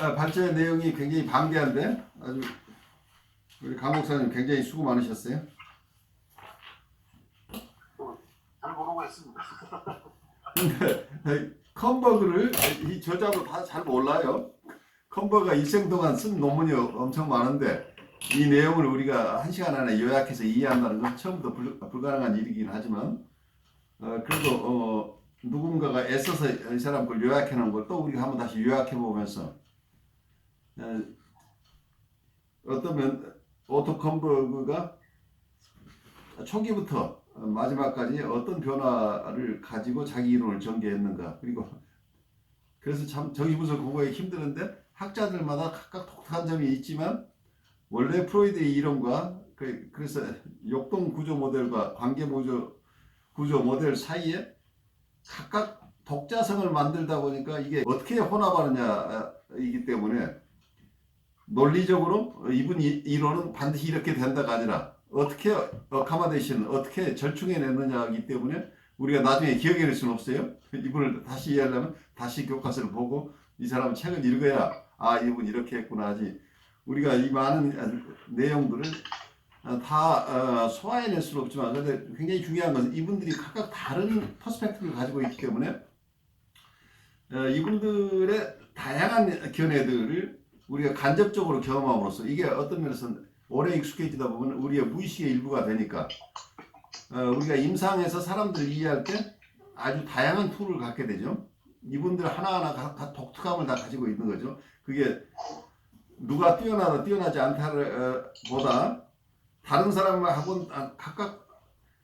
발전의 내용이 굉장히 방대한데 아주 우리 강 목사님 굉장히 수고 많으셨어요. 잘 모르고 했습니다. 근데 컴버그를 이 저자도 다 잘 몰라요. 컴버가 일생 동안 쓴 논문이 엄청 많은데 이 내용을 우리가 1시간 안에 요약해서 이해한다는 건 처음부터 불가능한 일이긴 하지만 그래도 누군가가 애써서 이 사람 걸 요약해 놓은 걸 또 우리가 한번 다시 요약해 보면서 어떠면 오토 컴버그가 초기부터 마지막까지 어떤 변화를 가지고 자기 이론을 전개했는가. 그리고 그래서 참 정의분석 공부하기 힘드는데 학자들마다 각각 독특한 점이 있지만 원래 프로이드의 이론과 그래서 역동 구조 모델과 관계 구조 모델 사이에 각각 독자성을 만들다 보니까 이게 어떻게 혼합하느냐이기 때문에 논리적으로 이분 이론은 반드시 이렇게 된다가 아니라 어떻게 어카마데이션 어떻게 절충해내느냐이기 때문에 우리가 나중에 기억해낼 수는 없어요. 이분을 다시 이해하려면 다시 교과서를 보고 이 사람 책을 읽어야 아 이분 이렇게 했구나 하지. 우리가 이 많은 내용들을 다 소화해낼 수는 없지만 근데 굉장히 중요한 것은 이분들이 각각 다른 퍼스펙티브를 가지고 있기 때문에 이분들의 다양한 견해들을 우리가 간접적으로 경험함으로써 이게 어떤 면에서는 오래 익숙해지다 보면 우리의 무의식의 일부가 되니까 우리가 임상에서 사람들을 이해할 때 아주 다양한 툴을 갖게 되죠. 이분들 하나하나 다 독특함을 다 가지고 있는 거죠. 그게 누가 뛰어나다 뛰어나지 않다를 보다 다른 사람하고는 각각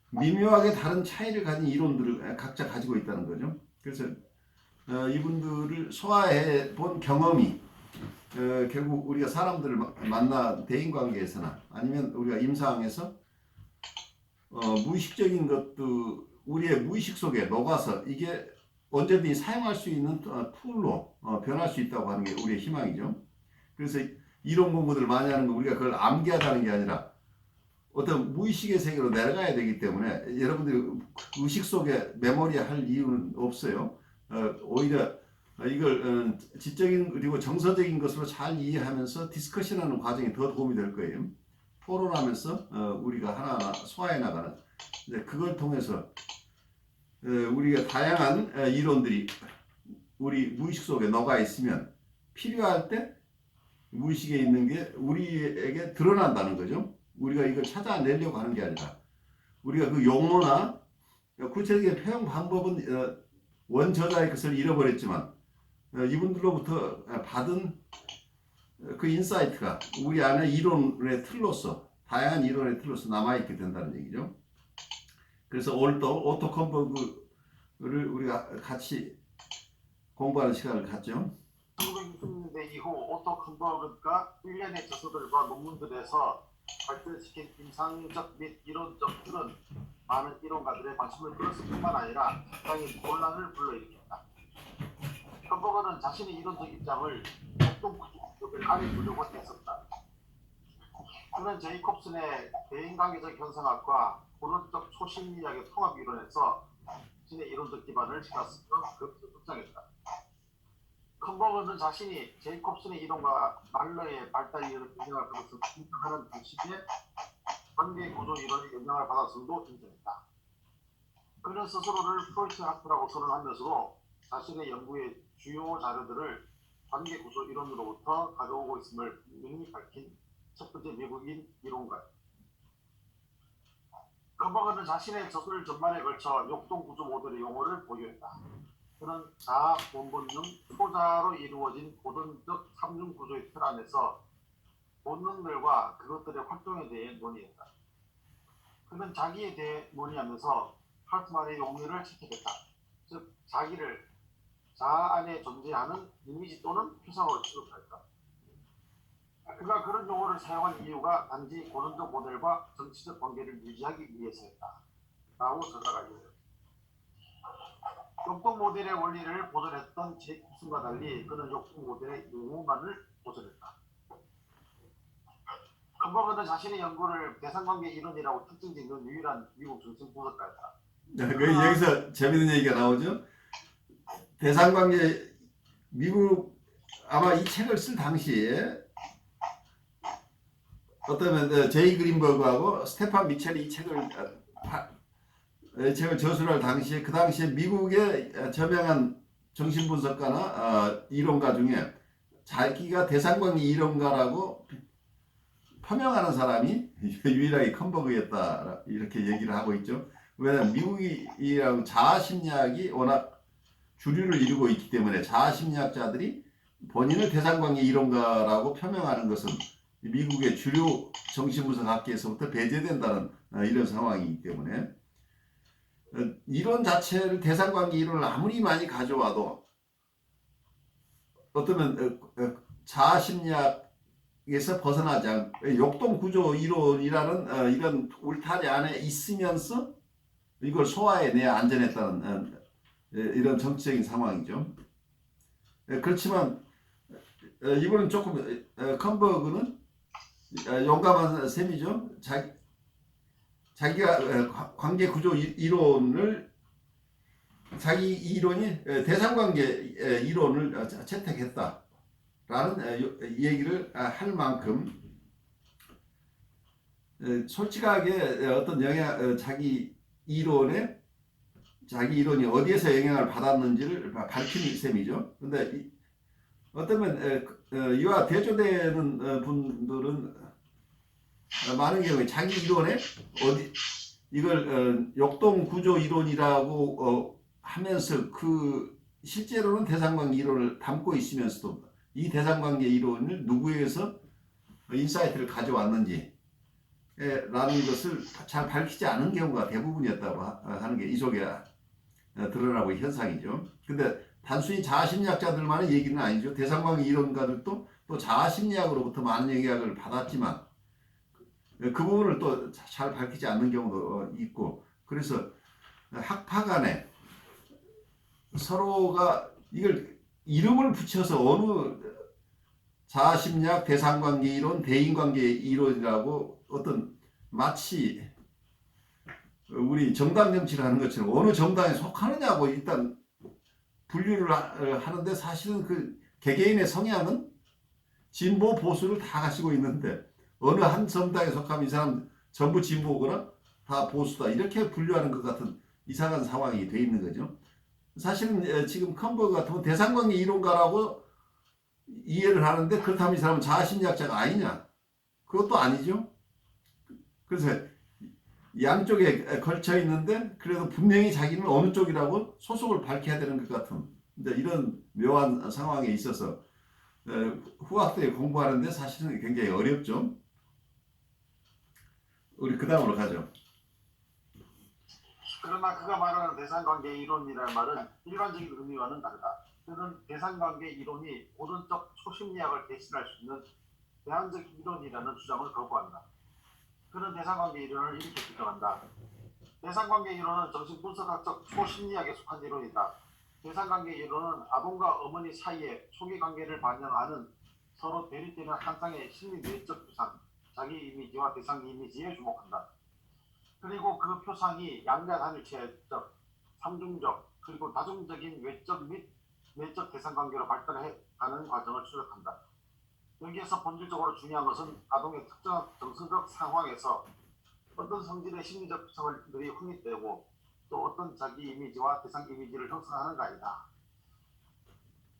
미묘하게 다른 차이를 가진 이론들을 각자 가지고 있다는 거죠. 그래서 이분들을 소화해 본 경험이 결국 우리가 사람들을 만나 대인관계에서나 아니면 우리가 임상에서 무의식적인 것도 우리의 무의식 속에 녹아서 이게 언제든지 사용할 수 있는 툴로 변할 수 있다고 하는 게 우리의 희망이죠. 그래서 이론 공부들을 많이 하는 거 우리가 그걸 암기하자는 게 아니라 어떤 무의식의 세계로 내려가야 되기 때문에 여러분들이 의식 속에 메모리 할 이유는 없어요. 오히려 이걸 지적인 그리고 정서적인 것으로 잘 이해하면서 디스커션하는 과정이 더 도움이 될 거예요. 토론하면서 우리가 하나하나 소화해 나가는. 그걸 통해서 우리가 다양한 이론들이 우리 무의식 속에 녹아 있으면 필요할 때 무의식에 있는 게 우리에게 드러난다는 거죠. 우리가 이걸 찾아내려고 하는 게 아니라 우리가 그 용어나 구체적인 표현 방법은 원저자의 것을 잃어버렸지만 이분들로부터 받은 그 인사이트가 우리 안에 이론의 틀로서 다양한 이론의 틀로서 남아있게 된다는 얘기죠. 그래서 오늘 또 오토 컴버그를 우리가 같이 공부하는 시간을 갖죠. 1960년대 이후 오토 컴버그가 일련의 저서들과 논문들에서 발전시킨 임상적 및 이론적 틀은 많은 이론가들의 관심을 끌었을 뿐만 아니라 상당히 논란을 불러일으켰다. 컴버그는 자신의 이론적 입장을 협동구조법을 안에 두려고 했었다. 그는 제이콥슨의 대인관계적 현상학과 본원적 초심리학의 통합 이론에서 자신의 이론적 기반을 세웠으며 그것을 확장했다. 컴버그는 자신이 제이콥슨의 이론과 말러의 발달에 영향을 받았음을 인정하는 방식의 관계구조 이론의 영향을 받았음도 인정했다. 그는 스스로를 프로이트 학자라고 선언하면서도 자신의 연구의 주요 자료들을 관계구조 이론으로부터 가져오고 있음을 분명히 밝힌 첫 번째 미국인 이론가. 컴버그는 자신의 저술 전반에 걸쳐 역동구조 모델의 용어를 보유했다. 그는 자아, 본능, 초자로 이루어진 고등적 삼중구조의 틀 안에서 본능들과 그것들의 활동에 대해 논의했다. 그는 자기에 대해 논의하면서 할트만의 용어를 채택했다. 즉, 자기를 자아 안에 존재하는 이미지 또는 표상으로 취급했다. 그가 그런 용어를 사용한 이유가 단지 고전적 모델과 정치적 관계를 유지하기 위해서였다. 라고 저자가 이야기했다. 역동 모델의 원리를 보존했던 제이콥슨과 달리 그는 역동 모델의 용어만을 보존했다. 컴버그는 자신의 연구를 대상관계 이론이라고 특징짓는 유일한 미국 정신 분석가였다. 여기서 재밌는 얘기가 나오죠. 대상관계 미국 아마 이 책을 쓸 당시에 어떠면 제이 그린버그하고 스테판 미첼이 이 책을 저술할 당시에 그 당시에 미국의 저명한 정신분석가나 이론가 중에 자기가 대상관계 이론가라고 표명하는 사람이 유일하게 컴버그였다 이렇게 얘기를 하고 있죠. 왜냐하면 미국이랑 자아심리학이 워낙 주류를 이루고 있기 때문에 자아심리학자들이 본인을 대상관계 이론가라고 표명하는 것은 미국의 주류 정신분석학계에서부터 배제된다는 이런 상황이기 때문에 이론 자체를 대상관계 이론을 아무리 많이 가져와도 어쩌면 자아심리학에서 벗어나지 않 역동구조 이론이라는 이런 울타리 안에 있으면서 이걸 소화해내야 안전했다는 이런 정치적인 상황이죠. 그렇지만 이번은 조금 컴버그는 용감한 셈이죠. 자기가 관계 구조 이론을 자기 이론이 대상관계 이론을 채택했다라는 얘기를 할 만큼 솔직하게 어떤 자기 이론이 어디에서 영향을 받았는지를 밝힌 셈이죠. 근데 어쩌면 이와 대조되는 분들은 많은 경우에 자기 이론에 이걸 역동구조 이론이라고 하면서 실제로는 대상관계 이론을 담고 있으면서도 이 대상관계 이론을 누구에게서 인사이트를 가져왔는지 라는 것을 잘 밝히지 않은 경우가 대부분이었다고 하는 게 이 속에 드러나고 있는 현상이죠. 근데 단순히 자아심리학자들만의 얘기는 아니죠. 대상관계 이론가들도 또 자아심리학으로부터 많은 영향을 받았지만 그 부분을 또 잘 밝히지 않는 경우도 있고, 그래서 학파 간에 서로가 이걸 이름을 붙여서 어느 자아심리학, 대상관계 이론, 대인관계 이론이라고 어떤 마치 우리 정당 정치를 하는 것처럼 어느 정당에 속하느냐고 일단 분류를 하는데 사실은 그 개개인의 성향은 진보 보수를 다 가지고 있는데 어느 한 정당에 속하면 이 사람 전부 진보거나 다 보수다 이렇게 분류하는 것 같은 이상한 상황이 돼 있는 거죠. 사실은 지금 컴버그 같으면 대상관계 이론가라고 이해를 하는데 그렇다면 이 사람은 자아심리학자가 아니냐? 그것도 아니죠. 그래서 양쪽에 걸쳐 있는데 그래도 분명히 자기는 어느 쪽이라고 소속을 밝혀야 되는 것 같은 이런 묘한 상황에 있어서 후학들이 공부하는데 사실은 굉장히 어렵죠. 우리 그 다음으로 가죠. 그러나 그가 말하는 대상관계 이론이라는 말은 일반적인 의미와는 다르다. 그는 대상관계 이론이 오른쪽 초심리학을 대신할 수 있는 대안적 이론이라는 주장을 거부한다. 그는 대상관계 이론을 이렇게 규정한다. 대상관계 이론은 정신분석학적 초심리학에 속한 이론이다. 대상관계 이론은 아동과 어머니 사이의 초기 관계를 반영하는 서로 대립되는 한 쌍의 심리 내적 표상, 자기 이미지와 대상 이미지에 주목한다. 그리고 그 표상이 양자 단일체적, 삼중적, 그리고 다중적인 외적 및 내적 대상관계로 발달해가는 과정을 추적한다. 여기에서 본질적으로 중요한 것은 아동의 특정한 정서적 상황에서 어떤 성질의 심리적 표상들이 확립되고 또 어떤 자기 이미지와 대상 이미지를 형성하는가 아니다.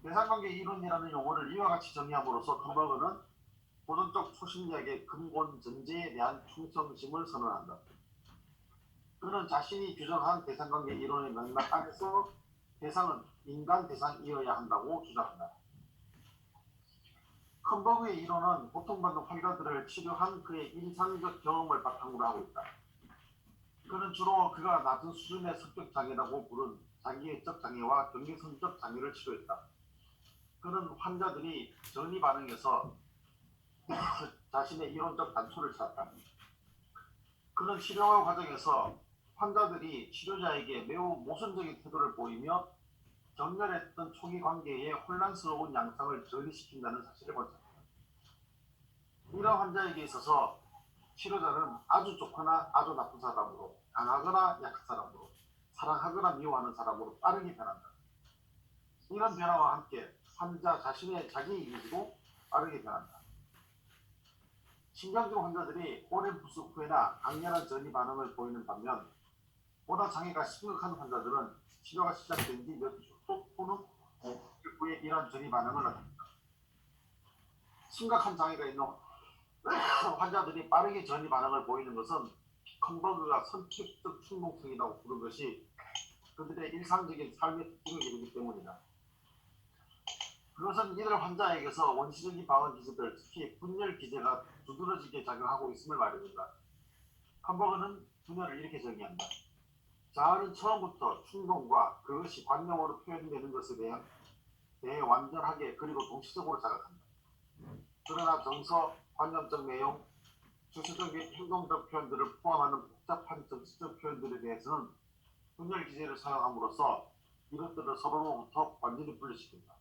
대상관계 이론이라는 용어를 이와 같이 정의함으로써 컴버그는 고전적 초심리학의 근본 전제에 대한 충성심을 선언한다. 그는 자신이 규정한 대상관계 이론의 맥락 안에서 대상은 인간 대상이어야 한다고 주장한다. 컴버그의 이론은 고통받는 환자들을 치료한 그의 임상적 경험을 바탕으로 하고 있다. 그는 주로 그가 낮은 수준의 성격 장애라고 부른 자기애적 장애와 경계선적 장애를 치료했다. 그는 환자들이 전이 반응해서 자신의 이론적 단초를 찾았다. 그는 치료 과정에서 환자들이 치료자에게 매우 모순적인 태도를 보이며 정렬했던 초기 관계의 혼란스러운 양상을 전이시킨다는 사실을 관찰했다. 이러한 환자에게 있어서 치료자는 아주 좋거나 아주 나쁜 사람으로, 강하거나 약한 사람으로, 사랑하거나 미워하는 사람으로 빠르게 변한다. 이런 변화와 함께 환자 자신의 자기 이기고 빠르게 변한다. 신경증 환자들이 오랜 부숙 후에나 강렬한 전이 반응을 보이는 반면 보다 장애가 심각한 환자들은 치료가 시작된 뒤 몇 주 또는 후에 이러한 전이 반응을 나타낸다. 심각한 장애가 있는 환자들이 빠르게 전이 반응을 보이는 것은 피컨버그가 선택적 충동성이라고 부른 것이 그들의 일상적인 삶의 특징을 이루기 때문이다. 그것은 이들 환자에게서 원시적인 방어 기제들, 특히 분열 기제가 두드러지게 작용하고 있음을 말해준다. 컨버그는 분열을 이렇게 정의한다. 자아는 처음부터 충동과 그것이 관념으로 표현되는 것에 대해 완전하게 그리고 동시적으로 자각한다. 그러나 정서, 관념적 내용, 주체적 및 행동적 표현들을 포함하는 복잡한 정치적 표현들에 대해서는 분열 기제를 사용함으로써 이것들을 서로로부터 완전히 분리시킨다.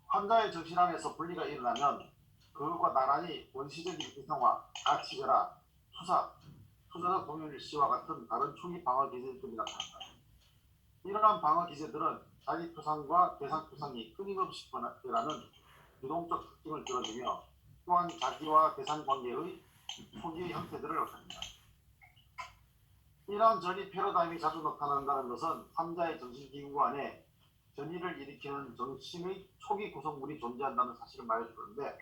환자의 정신 안에서 분리가 일어나면 그것과 나란히 원시적인 이성화, 가치결합, 투사적 동일시와 같은 다른 초기 방어 기제들이 나타난다. 이러한 방어 기제들은 자기 표상과 대상 표상이 끊임없이 변하는 유동적 특징을 들어주며 또한 자기와 대상 관계의 초기 형태들을 나타낸다. 이러한 전이 패러다임이 자주 나타난다는 것은 환자의 정신기구 안에 전이를 일으키는 정신의 초기 구성물이 존재한다는 사실을 말해주는데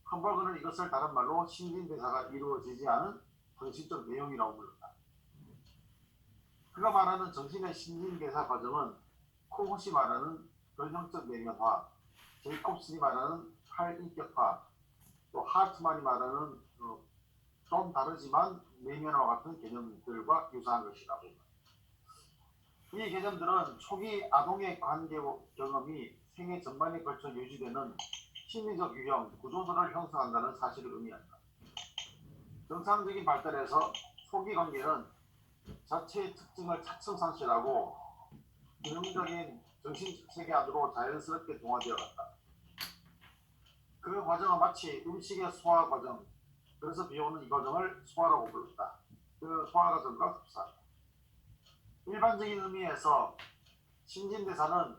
컨버그는 이것을 다른 말로 신진대사가 이루어지지 않은 정신적 내용이라고 부른다. 그가 말하는 정신의 신진대사 과정은 코굿이 말하는 변형적 내면화, 제이콥슨이 말하는 탈인격화, 또 하트만이 말하는 좀 다르지만 내면화와 같은 개념들과 유사한 것이라고 합니다. 이 개념들은 초기 아동의 관계 경험이 생애 전반에 걸쳐 유지되는 심리적 유형, 구조들을 형성한다는 사실을 의미한다. 정상적인 발달에서 초기 관계는 자체의 특징을 차츰 상실하고 균형적인 정신세계 안으로 자연스럽게 동화되어 갔다. 그 과정은 마치 음식의 소화 과정, 그래서 비오는 이 과정을 소화라고 불렀다. 그 소화 과정과 흡사. 일반적인 의미에서 신진대사는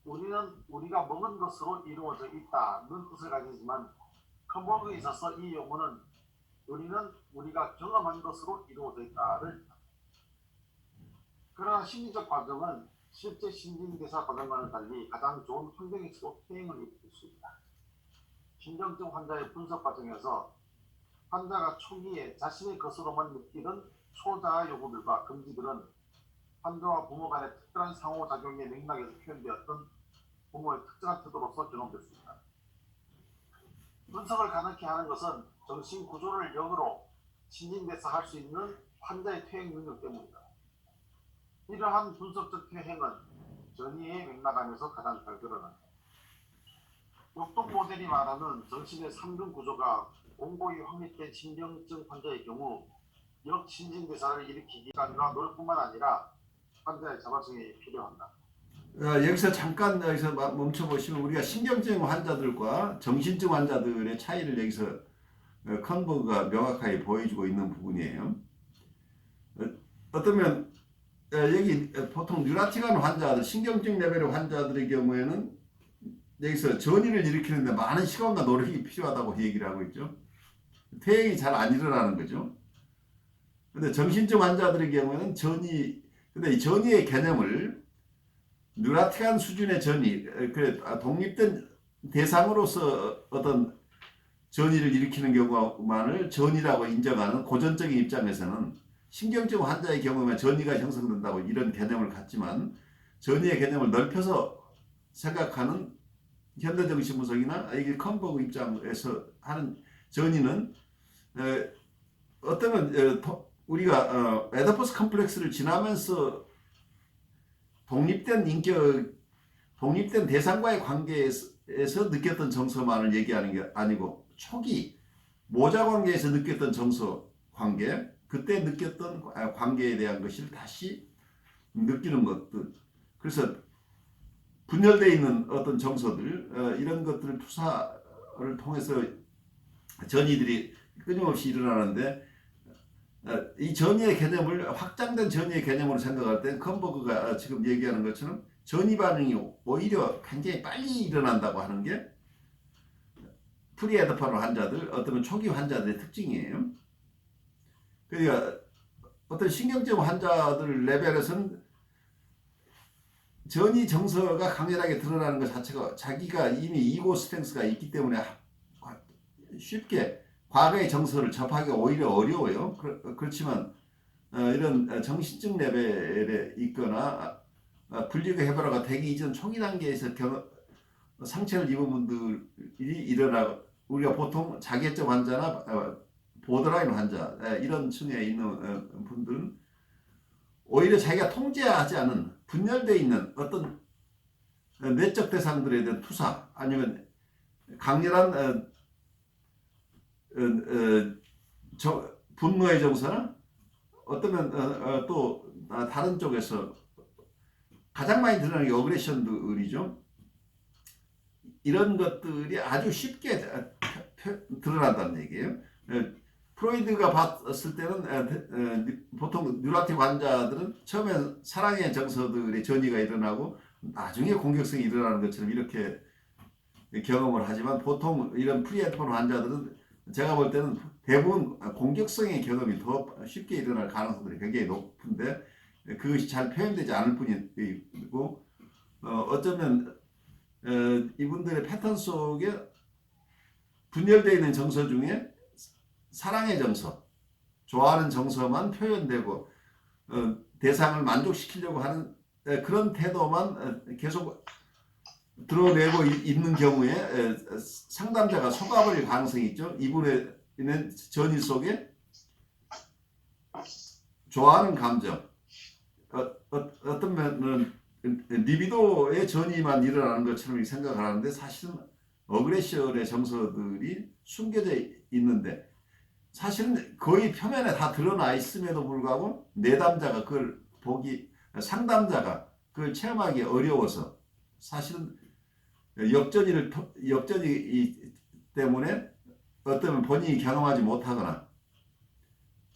우리가 먹은 것으로 이루어져 있다는 뜻을 가지지만 컨버그에 있어서 이 용어는 우리는 우리가 경험한 것으로 이루어져 있다를. 그러나 심리적 과정은 실제 신진대사 과정과는 달리 가장 좋은 환경에서도 퇴행을 일으킬 수 있다. 신경증 환자의 분석 과정에서 환자가 초기에 자신의 것으로만 느끼던 초자아 요구들과 금지들은 환자와 부모 간의 특별한 상호작용의 맥락에서 표현되었던 부모의 특정한 태도로서 geno될 수 있다. 분석을 가능케 하는 것은 정신 구조를 역으로 신진대사할 수 있는 환자의 퇴행 능력 때문이다. 이러한 분석적 퇴행은 전이의 맥락 안에서 가장 잘 드러난다. 역동 모델이 말하는 정신의 3등 구조가 공고히 확립된 신경증 환자의 경우 역신진대사를 일으키기 위한 노력뿐만 아니라 환자의 자발성이 필요한다. 여기서 잠깐 멈춰보시면 우리가 신경증 환자들과 정신증 환자들의 차이를 여기서 컨버그가 명확하게 보여주고 있는 부분이에요. 어떠면 여기 보통 뉴라틱한 환자들, 신경증 레벨의 환자들의 경우에는 여기서 전이를 일으키는데 많은 시간과 노력이 필요하다고 얘기를 하고 있죠. 퇴행이 잘 안 일어나는 거죠. 근데 정신증 환자들의 경우에는 근데 이 전이의 개념을 뉴라틱한 수준의 전이, 독립된 대상으로서 어떤 전이를 일으키는 경우만을 전이라고 인정하는 고전적인 입장에서는 신경증 환자의 경우에만 전이가 형성된다고 이런 개념을 갖지만 전이의 개념을 넓혀서 생각하는 현대정신분석이나 이게 컨버그 입장에서 하는 전이는 어떠면 우리가 에더퍼스 컴플렉스를 지나면서 독립된 대상과의 관계에서 느꼈던 정서만을 얘기하는 게 아니고 초기 모자 관계에서 느꼈던 정서 관계, 그때 느꼈던 관계에 대한 것을 다시 느끼는 것들. 그래서 분열되어 있는 어떤 정서들, 이런 것들을 투사를 통해서 전이들이 끊임없이 일어나는데, 이 전이의 개념을 확장된 전이의 개념으로 생각할 때 컨버그가 지금 얘기하는 것처럼 전이 반응이 오히려 굉장히 빨리 일어난다고 하는 게 프리헤드폰 환자들, 어떤 초기 환자들의 특징이에요. 그러니까 어떤 신경증 환자들 레벨에서는 전이 정서가 강렬하게 드러나는 것 자체가 자기가 이미 이고 스탠스가 있기 때문에 쉽게 과거의 정서를 접하기가 오히려 어려워요. 그렇지만 이런 정신증 레벨에 있거나 분리가 해부가 되기 이전 초기 단계에서 상처를 입은 분들이 일어나고 우리가 보통 자기애적 환자나 보더라인 환자 이런 층에 있는 분들은 오히려 자기가 통제하지 않은 분열되어 있는 어떤 내적 대상들에 대한 투사 아니면 강렬한 분노의 정서나 어쩌면 또 다른 쪽에서 가장 많이 드러나는 게 어그레션들이죠. 이런 것들이 아주 쉽게 드러난다는 얘기예요. 프로이드가 봤을 때는 보통 뉴라틱 환자들은 처음에 사랑의 정서들의 전이가 일어나고 나중에 공격성이 일어나는 것처럼 이렇게 경험을 하지만 보통 이런 프리헤드폰 환자들은 제가 볼 때는 대부분 공격성의 경험이 더 쉽게 일어날 가능성들이 굉장히 높은데 그것이 잘 표현되지 않을 뿐이고 어쩌면 이분들의 패턴 속에 분열되어 있는 정서 중에 사랑의 정서, 좋아하는 정서만 표현되고 대상을 만족시키려고 하는 그런 태도만 계속 드러내고 있는 경우에 상담자가 속아버릴 가능성이 있죠. 이분의 전이 속에 좋아하는 감정, 어떤 면은 리비도의 전이만 일어나는 것처럼 생각을 하는데 사실은 어그레션의 정서들이 숨겨져 있는데 사실은 거의 표면에 다 드러나 있음에도 불구하고 내담자가 그걸 상담자가 그걸 체험하기 어려워서 사실은 역전이 때문에 어떤 본인이 경험하지 못하거나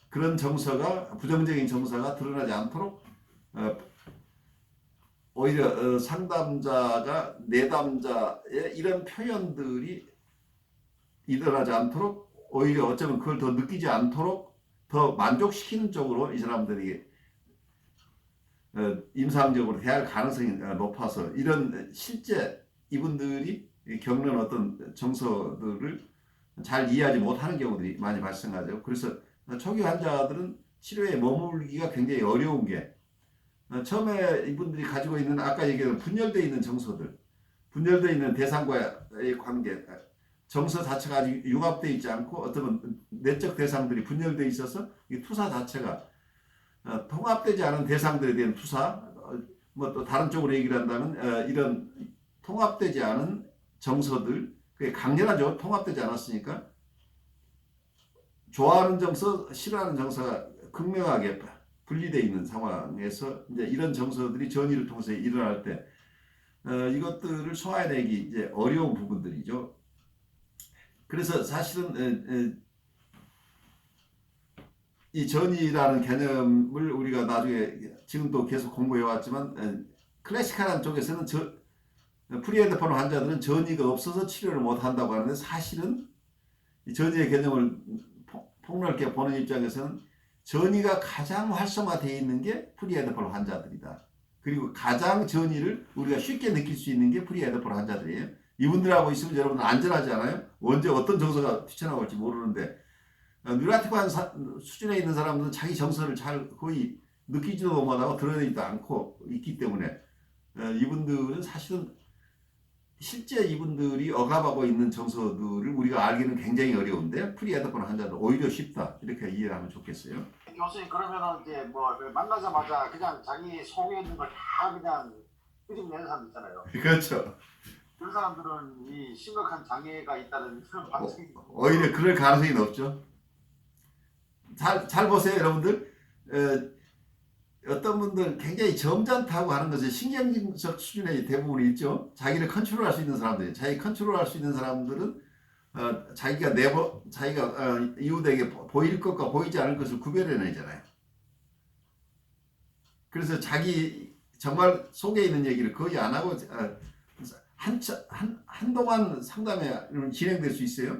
그런 정서가 부정적인 정서가 드러나지 않도록 오히려 상담자가 내담자의 이런 표현들이 일어나지 않도록 오히려 어쩌면 그걸 더 느끼지 않도록 더 만족시키는 쪽으로 이 사람들이 임상적으로 대할 가능성이 높아서 이런 실제 이분들이 겪는 어떤 정서들을 잘 이해하지 못하는 경우들이 많이 발생하죠. 그래서 초기 환자들은 치료에 머물기가 굉장히 어려운 게 처음에 이분들이 가지고 있는 아까 얘기한 분열되어 있는 정서들, 분열되어 있는 대상과의 관계, 정서 자체가 아직 융합되어 있지 않고 어떤 내적 대상들이 분열되어 있어서 이 투사 자체가 통합되지 않은 대상들에 대한 투사, 뭐 또 다른 쪽으로 얘기를 한다면 이런 통합되지 않은 정서들, 그게 강렬하죠. 통합되지 않았으니까 좋아하는 정서, 싫어하는 정서가 극명하게 분리되어 있는 상황에서 이제 이런 정서들이 전이를 통해서 일어날 때 이것들을 소화해내기 이제 어려운 부분들이죠. 그래서 사실은 이 전이라는 개념을 우리가 나중에 지금도 계속 공부해 왔지만 클래식한 쪽에서는 프리헤드폰 환자들은 전이가 없어서 치료를 못 한다고 하는데 사실은 이 전이의 개념을 폭넓게 보는 입장에서는 전이가 가장 활성화되어 있는 게 프리헤드폰 환자들이다. 그리고 가장 전이를 우리가 쉽게 느낄 수 있는 게 프리헤드폰 환자들이에요. 이분들하고 있으면 여러분 안전하지 않아요? 언제 어떤 정서가 튀쳐나올지 모르는데 뉴라틱한 수준에 있는 사람들은 자기 정서를 잘 거의 느끼지도 못하고 드러내지도 않고 있기 때문에 이분들은 사실은 실제 이분들이 억압하고 있는 정서들을 우리가 알기는 굉장히 어려운데 프리헤드폰 환자들 오히려 쉽다 이렇게 이해하면 좋겠어요. 교수님 그러면은 이제 뭐 만나자마자 그냥 자기 속에 있는 걸 다 그냥 끄집내는 사람 있잖아요. 그렇죠. 그런 사람들은 이 심각한 장애가 있다는 그런 반증이 오히려 그럴 가능성이 높죠. 잘 보세요, 여러분들. 어떤 분들 굉장히 점잖다고 하는 것은 신경적 수준의 대부분이 있죠. 자기를 컨트롤할 수 있는 사람들, 자기 컨트롤할 수 있는 사람들은 자기가 이웃에게 보일 것과 보이지 않을 것을 구별해내잖아요. 그래서 자기 정말 속에 있는 얘기를 거의 안 하고 한동안 상담이 진행될 수 있어요.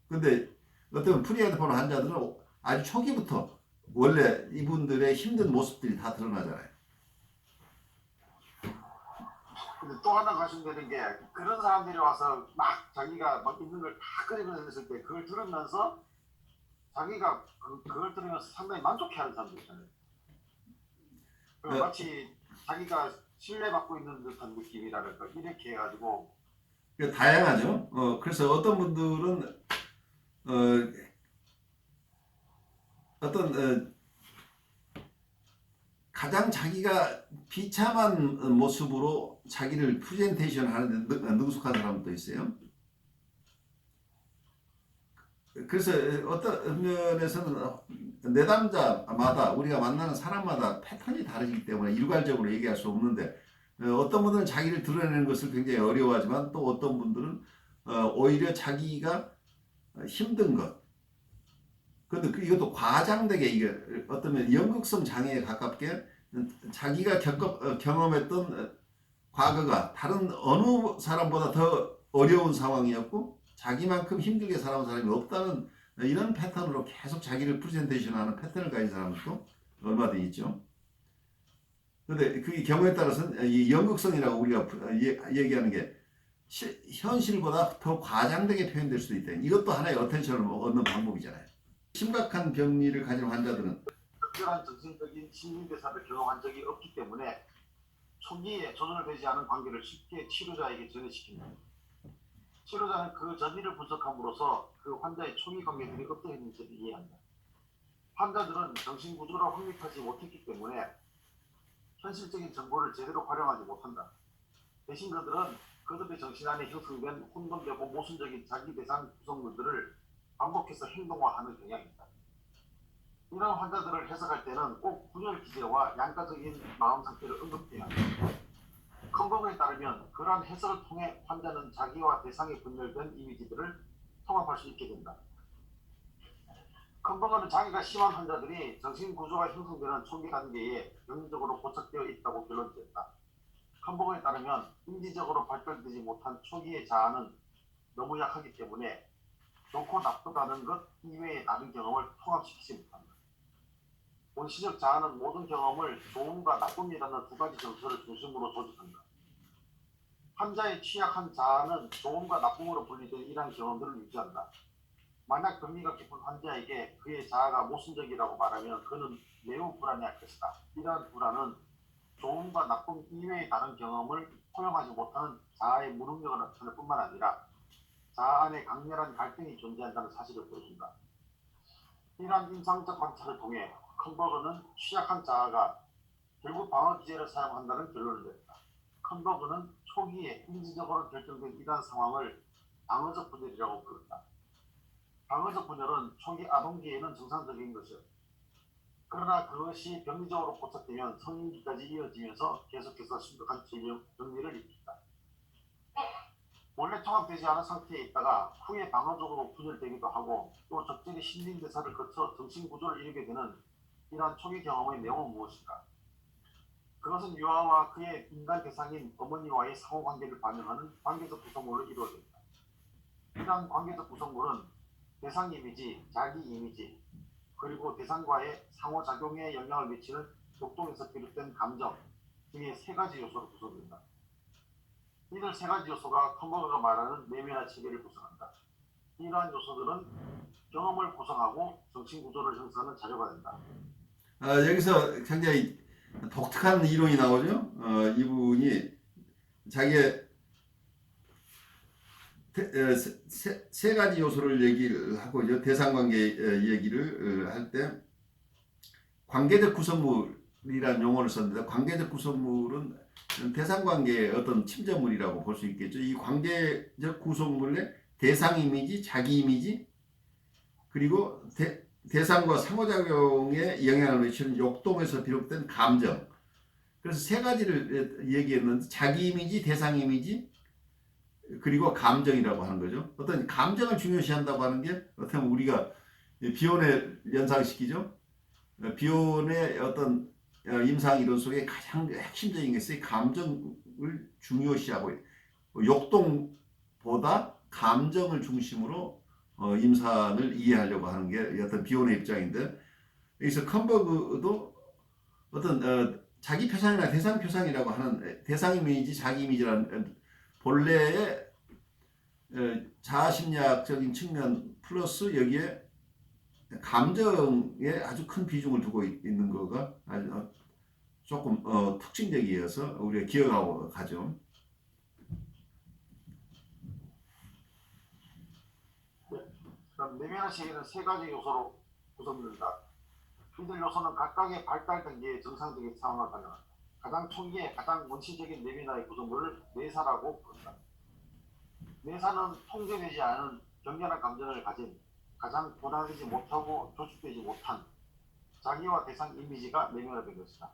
근데 어떤 프리헤드폰 환자들은 아주 초기부터 원래 이분들의 힘든 모습들이 다 드러나잖아요. 근데 또 하나 가심되는 게 그런 사람들이 와서 막 자기가 막 있는 걸 다 끓이면서 때 그걸 들으면서 자기가 그걸 들으면서 상당히 만족해하는 사람들 있잖아요. 네. 마치 자기가 신뢰받고 있는 듯한 느낌이랄까 이렇게 해가지고 다양하죠. 그래서 어떤 분들은 어떤 가장 자기가 비참한 모습으로 자기를 프레젠테이션 하는데 능숙한 사람도 있어요. 그래서 어떤 면에서는 내담자마다 우리가 만나는 사람마다 패턴이 다르기 때문에 일괄적으로 얘기할 수 없는데 어떤 분들은 자기를 드러내는 것을 굉장히 어려워하지만 또 어떤 분들은 오히려 자기가 힘든 것 근데 이것도 과장되게 이게 어떤 면 연극성 장애에 가깝게 자기가 경험했던 과거가 다른 어느 사람보다 더 어려운 상황이었고 자기만큼 힘들게 살아온 사람이 없다는 이런 패턴으로 계속 자기를 프레젠테이션하는 패턴을 가진 사람도 얼마든지 있죠. 근데 그 경우에 따라서는 이 연극성이라고 우리가 얘기하는 게 현실보다 더 과장되게 표현될 수도 있다. 이것도 하나의 어텐션을 얻는 방법이잖아요. 심각한 병리를 가진 환자들은 특별한 정신적인 심리대사를 경험한 적이 없기 때문에 초기에 조절되지 않은 관계를 쉽게 치료자에게 전해시킨다. 치료자는 그 전이를 분석함으로써 그 환자의 초기 관계들이 어떠했는지를 이해한다. 환자들은 정신구조를 확립하지 못했기 때문에 현실적인 정보를 제대로 활용하지 못한다. 대신 그들의 정신 안에 형성된 혼돈되고 모순적인 자기 대상 구성물들을 반복해서 행동화하는 경향이다. 이런 환자들을 해석할 때는 꼭 분열 기제와 양가적인 마음 상태를 언급해야 한다. 컨버그에 따르면 그러한 해석을 통해 환자는 자기와 대상에 분열된 이미지들을 통합할 수 있게 된다. 컨버그는 장애가 심한 환자들이 정신구조가 형성되는 초기 단계에 병리적으로 고착되어 있다고 결론지었다. 컨버그에 따르면 인지적으로 발달되지 못한 초기의 자아는 너무 약하기 때문에 좋고 나쁘다는 것 이외의 다른 경험을 통합시키지 못한다. 원시적 자아는 모든 경험을 좋음과 나쁨이라는 두 가지 정서를 중심으로 조직한다. 환자의 취약한 자아는 좋음과 나쁨으로 분리된 이러한 경험들을 유지한다. 만약 병리가 깊은 환자에게 그의 자아가 모순적이라고 말하면 그는 매우 불안해할 것이다. 이러한 불안은 좋음과 나쁨 이외의 다른 경험을 포용하지 못하는 자아의 무능력을 나타낼 뿐만 아니라 자아 안에 강렬한 갈등이 존재한다는 사실을 보여준다. 이러한 임상적 관찰을 통해 컨버그는 취약한 자아가 결국 방어 기제를 사용한다는 결론을 냈다. 컨버그는 초기에 인지적으로 결정된 이러한 상황을 방어적 분열이라고 부른다. 방어적 분열은 초기 아동기에는 정상적인 것이었다. 그러나 그것이 병리적으로 고착되면 성인기까지 이어지면서 계속해서 심각한 병리를 일으킨다. 원래 통합되지 않은 상태에 있다가 후에 방어적으로 분열되기도 하고 또 적절히 신진대사를 거쳐 정신구조를 이루게 되는 이러한 초기 경험의 내용은 무엇인가? 그것은 유아와 그의 인간 대상인 어머니와의 상호관계를 반영하는 관계적 구성물로 이루어진다. 이러한 관계적 구성물은 대상 이미지, 자기 이미지, 그리고 대상과의 상호작용에 영향을 미치는 독동에서 비롯된 감정 등의 세 가지 요소로 구성된다. 이들 세 가지 요소가 컨버그가 말하는 내면의 체계를 구성한다. 이러한 요소들은 경험을 구성하고 정신구조를 형성하는 자료가 된다. 여기서 굉장히 독특한 이론이 나오죠. 이분이 자기의 세 가지 요소를 얘기를 하고 있죠. 대상관계 얘기를 할 때 관계적 구성물이라는 용어를 썼는데 관계적 구성물은 대상관계의 어떤 침전물이라고 볼 수 있겠죠. 이 관계적 구성물의 대상 이미지, 자기 이미지 그리고 대상과 상호작용에 영향을 미치는 역동에서 비롯된 감정. 그래서 세 가지를 얘기했는데 자기 이미지, 대상 이미지 그리고 감정이라고 하는 거죠. 어떤 감정을 중요시한다고 하는 게 어떻게 보면 우리가 비혼을 연상시키죠. 비혼의 어떤 임상 이론 속에 가장 핵심적인 것이 감정을 중요시하고 욕동보다 감정을 중심으로 임상을 이해하려고 하는 게 어떤 비혼의 입장인데 여기서 컴버그도 어떤 자기 표상이나 대상 표상이라고 하는 대상 이미지, 자기 이미지라는 본래의 자아심리학적인 측면 플러스 여기에 감정에 아주 큰 비중을 두고 있는 거가 조금 특징적이어서 우리가 기억하고 가죠. 그럼 내면의 세계는 세 가지 요소로 구성됩니다. 이들 요소는 각각의 발달 단계의 정상적인 상황을 반영합니다. 가장 초기에 가장 원시적인 내면의 구성물을 내사라고 부른다. 내사는 통제되지 않은 격렬한 감정을 가진 가장 분화되지 못하고 조직되지 못한 자기와 대상 이미지가 내면화된 것이다.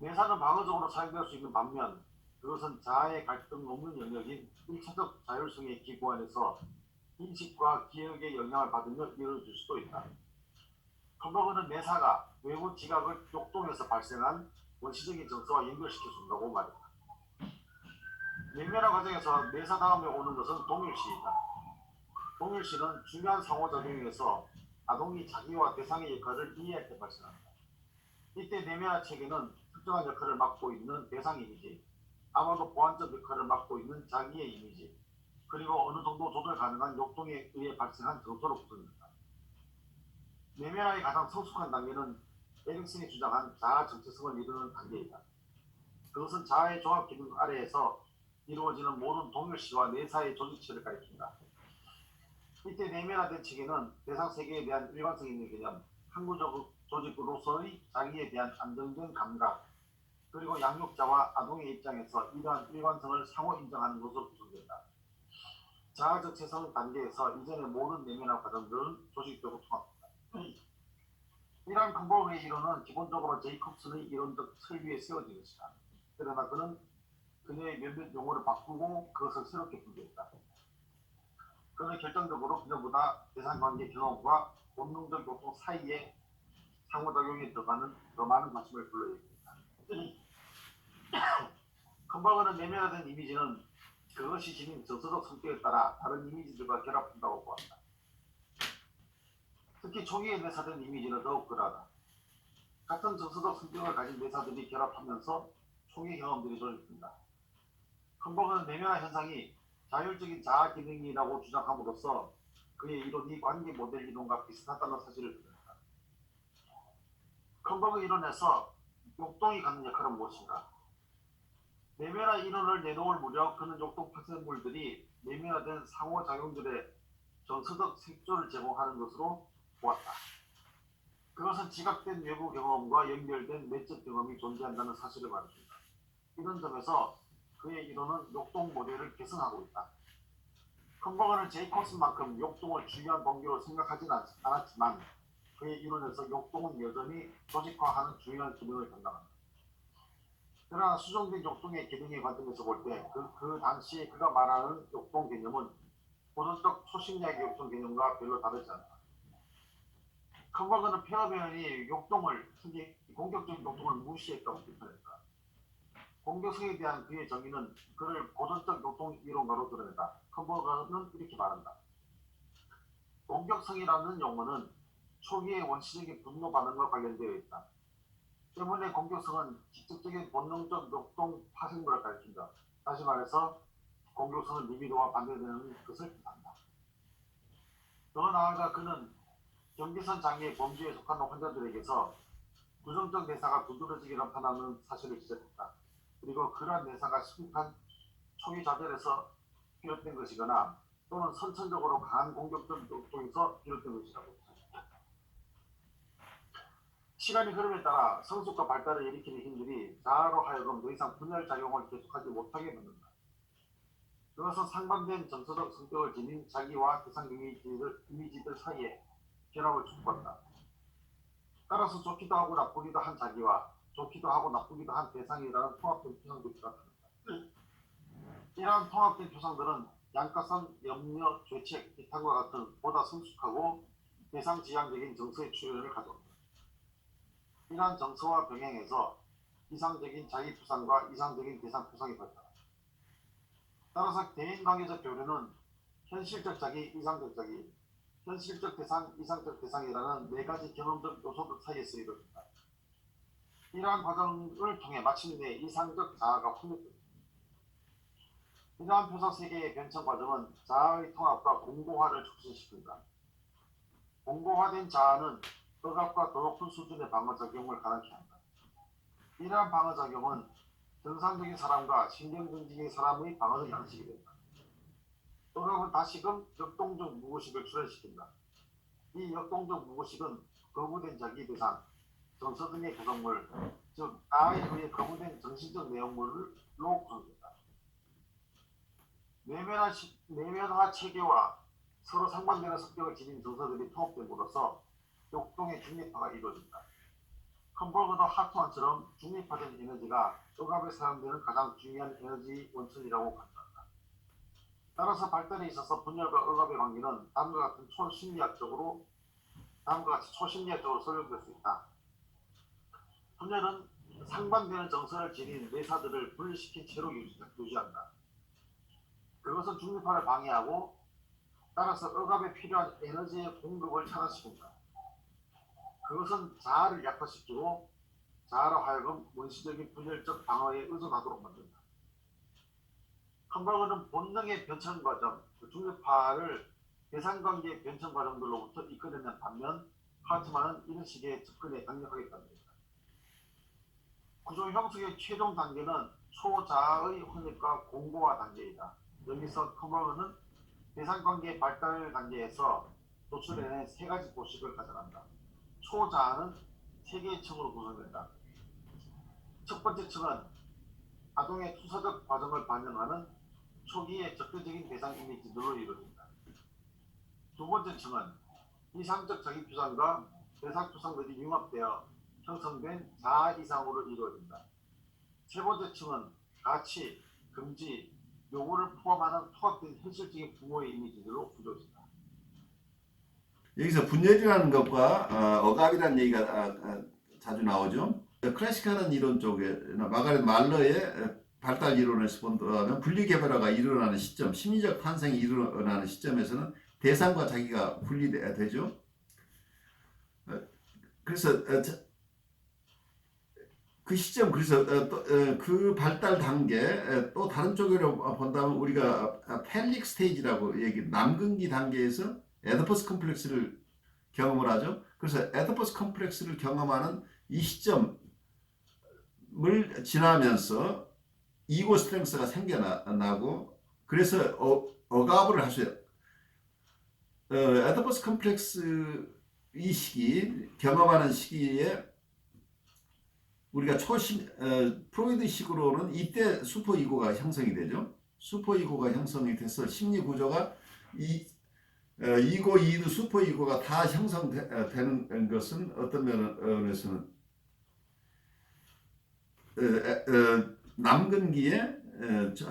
내사는 방어적으로 사용될 수 있는 반면 그것은 자아의 갈등 없는 영역인 일차적 자율성의 기구 안에서 인식과 기억의 영향을 받으며 이루어질 수도 있다. 컴버그는 내사가 외부 지각을 욕동에서 발생한 원시적인 정서와 연결시켜준다고 말했다. 내면화 과정에서 내사 다음에 오는 것은 동일시이다. 동일시는 중요한 상호작용에서 아동이 자기와 대상의 역할을 이해할 때 발생한다. 이때 내면화 체계는 특정한 역할을 맡고 있는 대상 이미지, 아마도 보완적 역할을 맡고 있는 자기의 이미지, 그리고 어느 정도 조절 가능한 욕동에 의해 발생한 정서로 구성된다. 내면화의 가장 성숙한 단계는 에릭슨이 주장한 자아 정체성을 이루는 단계이다. 그것은 자아의 조합 기능 아래에서 이루어지는 모든 동일시와 내사의 조직체를 가리킨다. 이때 내면화된 체계는 대상 세계에 대한 일관성 있는 개념, 항구적 조직으로서의 자기에 대한 안정된 감각, 그리고 양육자와 아동의 입장에서 이러한 일관성을 상호 인정하는 것으로 구성된다. 자아 정체성 단계에서 이전의 모든 내면화 과정들은 조직적으로 통합된다. 이러한 컴버그의 이론은 기본적으로 제이콥슨의 이론적 설비에 세워진 것이다. 그러나 그는 그녀의 몇몇 용어를 바꾸고 그것을 새롭게 분류했다. 그는 결정적으로 그녀보다 대상관계 경험과 본능적 요소 사이에 상호작용에 들어가는 더 많은 관심을 불러일으켰다. 컴버그는 내면화된 이미지는 그것이 지닌 정서적 성격에 따라 다른 이미지들과 결합한다고 보았다. 특히 초기에 내사된 이미지는 더욱 그러하다. 같은 정서적 성격을 가진 내사들이 결합하면서 초기 경험들이 조직된다. 컴버그는 내면화 현상이 자율적인 자아 기능이라고 주장함으로써 그의 이론이 관계 모델 이론과 비슷하다는 사실을 드러냈다. 컴버그 이론에서 욕동이 갖는 역할은 무엇인가? 내면화 이론을 내놓을 무렵 그는 욕동 파생물들이 내면화된 상호작용들의 정서적 색조를 제공하는 것으로 보았다. 그것은 지각된 외부 경험과 연결된 내적 경험이 존재한다는 사실을 말해준다. 이런 점에서 그의 이론은 욕동 모델을 계승하고 있다. 컴버그는 제이콥슨만큼 욕동을 중요한 동기로 생각하진 않았지만 그의 이론에서 욕동은 여전히 조직화하는 중요한 기능을 담당한다. 그러나 수정된 욕동의 기능의 관점에서 볼 때 그 당시 그가 말하는 욕동 개념은 고전적 초심리학의 욕동 개념과 별로 다르지 않다. 컴버그는 페어베언이 욕동을, 특히 공격적인 욕동을 무시했다고 비판했다. 공격성에 대한 그의 정의는 그를 고전적 욕동 이론가로 드러낸다. 컴버그는 이렇게 말한다. 공격성이라는 용어는 초기의 원시적인 분노 반응과 관련되어 있다. 때문에 공격성은 직접적인 본능적 욕동 파생물을 가리킨다. 다시 말해서 공격성은 리비도와 반대되는 것을 뜻한다. 더 나아가 그는 경계선 장애 범주에 속한 환자들에게서 부정적 내사가 두드러지게 나타나는 사실을 지적했다. 그리고 그러한 내사가 심각한 초기 좌절에서 비롯된 것이거나 또는 선천적으로 강한 공격적 욕동에서 비롯된 것이라고 했다. 시간이 흐름에 따라 성숙과 발달을 일으키는 힘들이 자아로 하여금 더 이상 분열 작용을 계속하지 못하게 만든다. 그것은 상반된 정서적 성격을 지닌 자기와 대상 이미지들 사이에 결합을 촉구한다. 따라서 좋기도 하고 나쁘기도 한 자기와 좋기도 하고 나쁘기도 한 대상이라는 통합된 표상들이 나타난다. 이러한 통합된 표상들은 양가성, 염려, 죄책, 비탄과 같은 보다 성숙하고 대상지향적인 정서의 출현을 가져온다. 이러한 정서와 병행해서 이상적인 자기 표상과 이상적인 대상 표상이 발달합니다. 따라서 대인관계적 교류는 현실적 자기, 이상적 자기, 현실적 대상, 이상적 대상이라는 네 가지 경험적 요소들 사이에서 이루어진다. 이러한 과정을 통해 마침내 이상적 자아가 확립됩니다. 이러한 표상 세계의 변천 과정은 자아의 통합과 공고화를 촉진시킨다. 공고화된 자아는 억압과 더 높은 수준의 방어작용을 가능케 한다. 이러한 방어작용은 정상적인 사람과 신경정지의 사람의 방어적 양식이 된다. 억압은 다시금 역동적 무의식을 출현시킨다. 이 역동적 무의식은 거부된 자기 대상, 정서 등의 구성물, 즉 나에 의해 거부된 정신적 내용물로 구성된다. 내면화 체계와 서로 상반되는 성격을 지닌 정서들이 통합됨으로써 역동의 중립화가 이루어진다. 컴버그도 하트만처럼 중립화된 에너지가 억압에 사용되는 가장 중요한 에너지 원천이라고 간주한다. 따라서 발달에 있어서 분열과 억압의 관계는 다음과 같이 초심리학적으로 설명될 수 있다. 분열은 상반되는 정서를 지닌 내사들을 분리시킨 채로 유지한다. 그것은 중립화를 방해하고 따라서 억압에 필요한 에너지의 공급을 차단시킨다. 그것은 자아를 약화시키고 자아로 하여금 원시적인 분열적 방어에 의존하도록 만든다. 컴버그는 본능의 변천 과정, 중립화를 대상관계의 변천 과정들로부터 이끌어낸 반면 하트만은 이런 식의 접근에 강력하게 반대한다. 구조 형성의 최종 단계는 초자아의 확립과 공고화 단계이다. 여기서 컴버그는 대상관계 발달 단계에서 도출해낸 세 가지 도식을 가져간다. 초자아는 세 개의 층으로 구성된다. 첫 번째 층은 아동의 투사적 과정을 반영하는 초기의 적대적인 대상 이미지들로 이루어진다. 두 번째 층은 이상적 자기 표상과 대상 표상들이 융합되어 형성된 자아 이상으로 이루어진다. 세 번째 층은 가치, 금지, 요구를 포함하는 통합된 현실적인 부모의 이미지들로 구조된다. 여기서 분열이라는 것과 억압이라는 얘기가 자주 나오죠. 클래식하는 이론 쪽에나 마가렛 말러의 발달 이론에서 본다면 분리개별화가 일어나는 시점, 심리적 탄생이 일어나는 시점에서는 대상과 자기가 분리되죠. 그래서 그 시점, 그래서 그 발달 단계, 또 다른 쪽으로 본다면 우리가 펠릭 스테이지라고 남근기 단계에서 에디퍼스 컴플렉스를 경험을 하죠. 그래서 에디퍼스 컴플렉스를 경험하는 이 시점을 지나면서 이고 스트렝스가 생겨나고, 그래서 억압을 할 수 있어요. 에디퍼스 컴플렉스 이 시기, 경험하는 시기에 우리가 프로이드식으로는 이때 슈퍼 이고가 형성이 되죠. 슈퍼 이고가 형성이 돼서 심리 구조가 이고, 이드, 슈퍼 이고가 다 형성되는 것은 어떤 면에서는 남근기에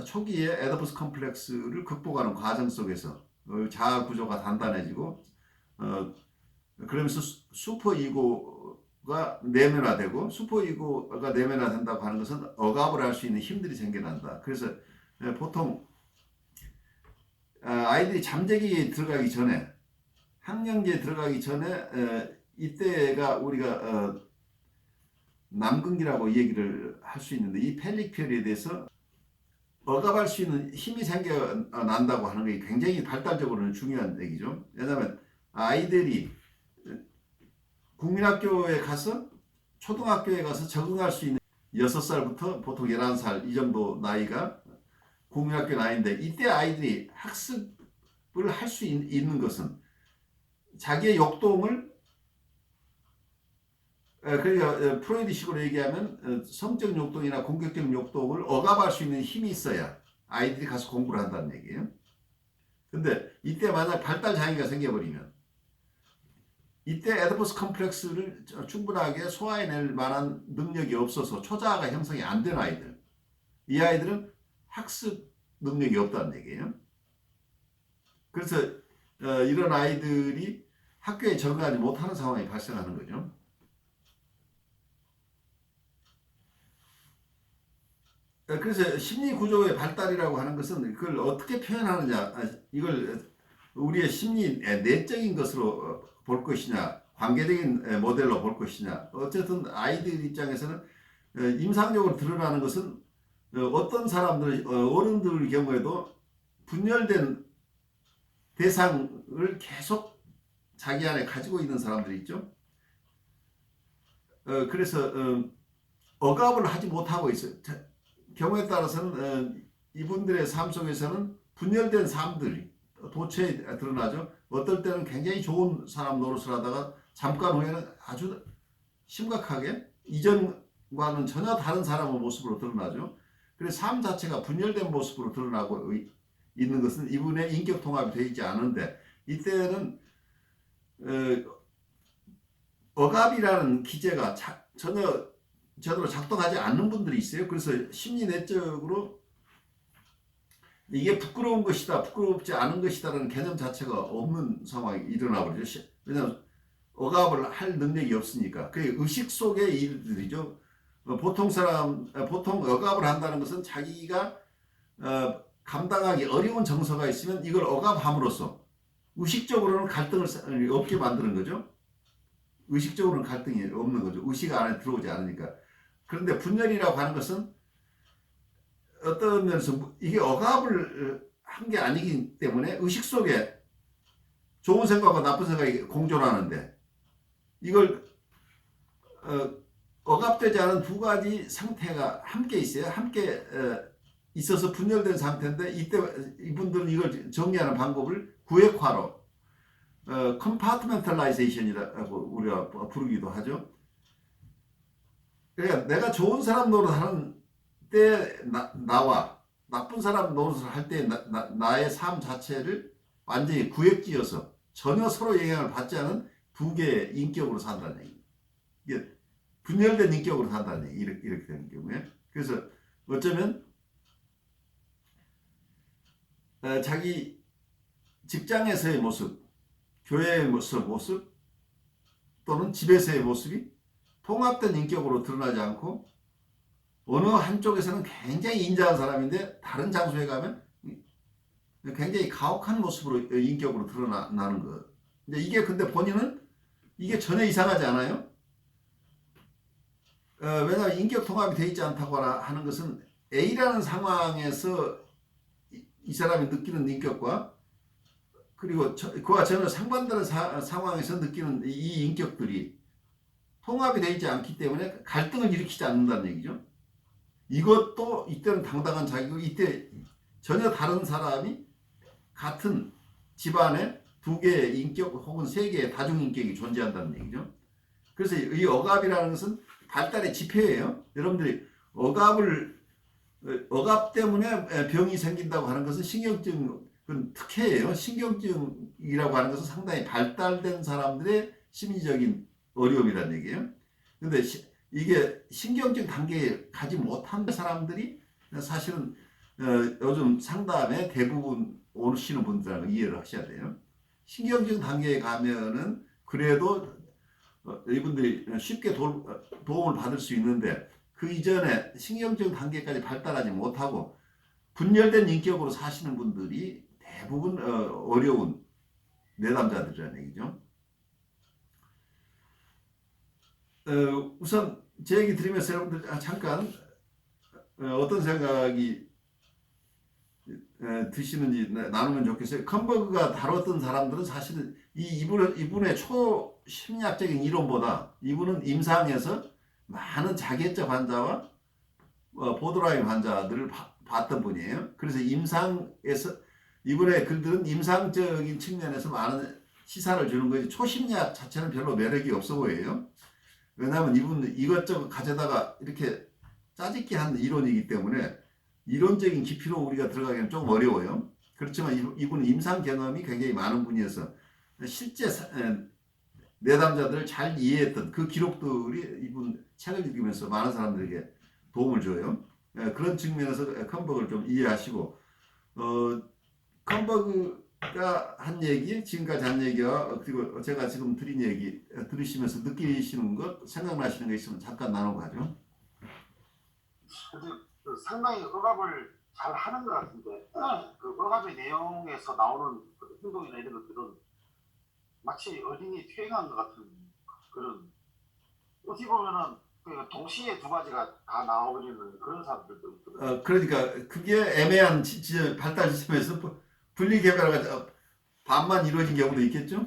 초기에 에디퍼스 컴플렉스를 극복하는 과정 속에서 자아 구조가 단단해지고 그러면서 슈퍼 이고가 내면화되고, 슈퍼 이고가 내면화된다고 하는 것은 억압을 할 수 있는 힘들이 생겨난다. 그래서 보통 아이들이 잠재기에 들어가기 전에, 학령기에 들어가기 전에 이때가 우리가 남근기라고 얘기를 할 수 있는데, 이 펠릭 피어리에 대해서 억압할 수 있는 힘이 생겨난다고 하는 게 굉장히 발달적으로는 중요한 얘기죠. 왜냐하면 아이들이 국민학교에 가서, 초등학교에 가서 적응할 수 있는 6살부터 보통 11살 이 정도 나이가 국민학교 나이인데, 이때 아이들이 학습을 할 수 있는 것은 자기의 역동을, 그러니까 프로이드식으로 얘기하면 성적 역동이나 공격적 역동을 억압할 수 있는 힘이 있어야 아이들이 가서 공부를 한다는 얘기예요. 근데 이때 만약 발달 장애가 생겨버리면, 이때 에디퍼스 컴플렉스를 충분하게 소화해낼 만한 능력이 없어서 초자아가 형성이 안 된 아이들, 이 아이들은 학습 능력이 없다는 얘기예요. 그래서 이런 아이들이 학교에 적응하지 못하는 상황이 발생하는 거죠. 그래서 심리 구조의 발달이라고 하는 것은 그걸 어떻게 표현하느냐, 이걸 우리의 심리 내적인 것으로 볼 것이냐, 관계적인 모델로 볼 것이냐. 어쨌든 아이들 입장에서는 임상적으로 드러나는 것은 어떤 사람들, 어른들 경우에도 분열된 대상을 계속 자기 안에 가지고 있는 사람들이 있죠. 그래서 억압을 하지 못하고 있어요. 경우에 따라서는 이분들의 삶 속에서는 분열된 삶들이 도처에 드러나죠. 어떨 때는 굉장히 좋은 사람 노릇을 하다가 잠깐 후에는 아주 심각하게 이전과는 전혀 다른 사람의 모습으로 드러나죠. 그래서 삶 자체가 분열된 모습으로 드러나고 있는 것은 이분의 인격 통합이 되어 있지 않은데, 이때는 억압이라는 기제가 전혀 제대로 작동하지 않는 분들이 있어요. 그래서 심리 내적으로 이게 부끄러운 것이다, 부끄럽지 않은 것이다라는 개념 자체가 없는 상황이 일어나 버리죠. 왜냐하면 억압을 할 능력이 없으니까. 그게 의식 속의 일들이죠. 보통 억압을 한다는 것은 자기가 감당하기 어려운 정서가 있으면 이걸 억압함으로써 의식적으로는 갈등을 없게 만드는 거죠. 의식적으로는 갈등이 없는 거죠. 의식 안에 들어오지 않으니까. 그런데 분열이라고 하는 것은 어떤 면에서 이게 억압을 한 게 아니기 때문에 의식 속에 좋은 생각과 나쁜 생각이 공존하는데, 이걸 억압되지 않은 두 가지 상태가 함께 있어요. 함께 있어서 분열된 상태인데, 이때 이분들은 이걸 정리하는 방법을 구획화로 compartmentalization이라고 우리가 부르기도 하죠. 그러니까 내가 좋은 사람 노릇하는 때 나와 나쁜 사람 노릇을 할 때 나의 삶 자체를 완전히 구획지어서 전혀 서로 영향을 받지 않은 두 개의 인격으로 산다는 얘기. 이게 분열된 인격으로 산다는 얘기. 이렇게 되는 경우에. 그래서 어쩌면 자기 직장에서의 모습, 교회의 모습 또는 집에서의 모습이 통합된 인격으로 드러나지 않고, 어느 한쪽에서는 굉장히 인자한 사람인데 다른 장소에 가면 굉장히 가혹한 모습으로 인격으로 드러나는 것. 이게 근데 본인은 이게 전혀 이상하지 않아요. 왜냐하면 인격 통합이 되어 있지 않다고 하는 것은 A라는 상황에서 이 사람이 느끼는 인격과, 그리고 그와 전혀 상반되는 상황에서 느끼는 이 인격들이 통합이 되어 있지 않기 때문에 갈등을 일으키지 않는다는 얘기죠. 이것도 이때는 당당한 자기고, 이때 전혀 다른 사람이 같은 집안에 두 개의 인격 혹은 세 개의 다중인격이 존재한다는 얘기죠. 그래서 이 억압이라는 것은 발달의 지표예요. 여러분들이 억압 때문에 병이 생긴다고 하는 것은 신경증 특혜예요. 신경증이라고 하는 것은 상당히 발달된 사람들의 심리적인 어려움이라는 얘기예요. 근데 이게 신경증 단계에 가지 못한 사람들이 사실은 요즘 상담에 대부분 오시는 분들하고 이해를 하셔야 돼요. 신경증 단계에 가면은 그래도 이분들이 쉽게 도움을 받을 수 있는데, 그 이전에 신경증 단계까지 발달하지 못하고 분열된 인격으로 사시는 분들이 대부분 어려운 내담자들이라는 얘기죠. 우선 제 얘기 들으면서 여러분들 잠깐 어떤 생각이 드시는지 나누면 좋겠어요. 컴버그가 다뤘던 사람들은 사실은 이분의 초심리학적인 이론보다 이분은 임상에서 많은 자기애적 환자와 보드라인 환자들을 봤던 분이에요. 그래서 임상에서 이분의 글들은 임상적인 측면에서 많은 시사를 주는 거지, 초심리학 자체는 별로 매력이 없어 보여요. 왜냐하면 이분은 이것저것 가져다가 이렇게 짜집기 한 이론이기 때문에 이론적인 깊이로 우리가 들어가기는 좀 어려워요. 그렇지만 이분은 임상 경험이 굉장히 많은 분이어서 실제 내담자들을 잘 이해했던 그 기록들이 이분 책을 읽으면서 많은 사람들에게 도움을 줘요. 그런 측면에서 컴버그를 좀 이해하시고, 컴버그가 한 얘기, 지금까지 한 얘기와 그리고 제가 지금 드린 얘기 들으시면서 느끼시는 것, 생각나시는 거 있으면 잠깐 나눠 가죠. 그 상당히 억압을 잘 하는 것 같은데 그 억압의 내용에서 나오는 그 행동이나 이런 것들은 마치 어린이 퇴행한 것 같은 그런 어떻게 보면은 그 동시에 두 가지가 다 나오버리는 그런 사람들도 있거든요. 그러니까 그게 애매한 발달 지점에서 분리 개발가 반만 이루어진 경우도 있겠죠.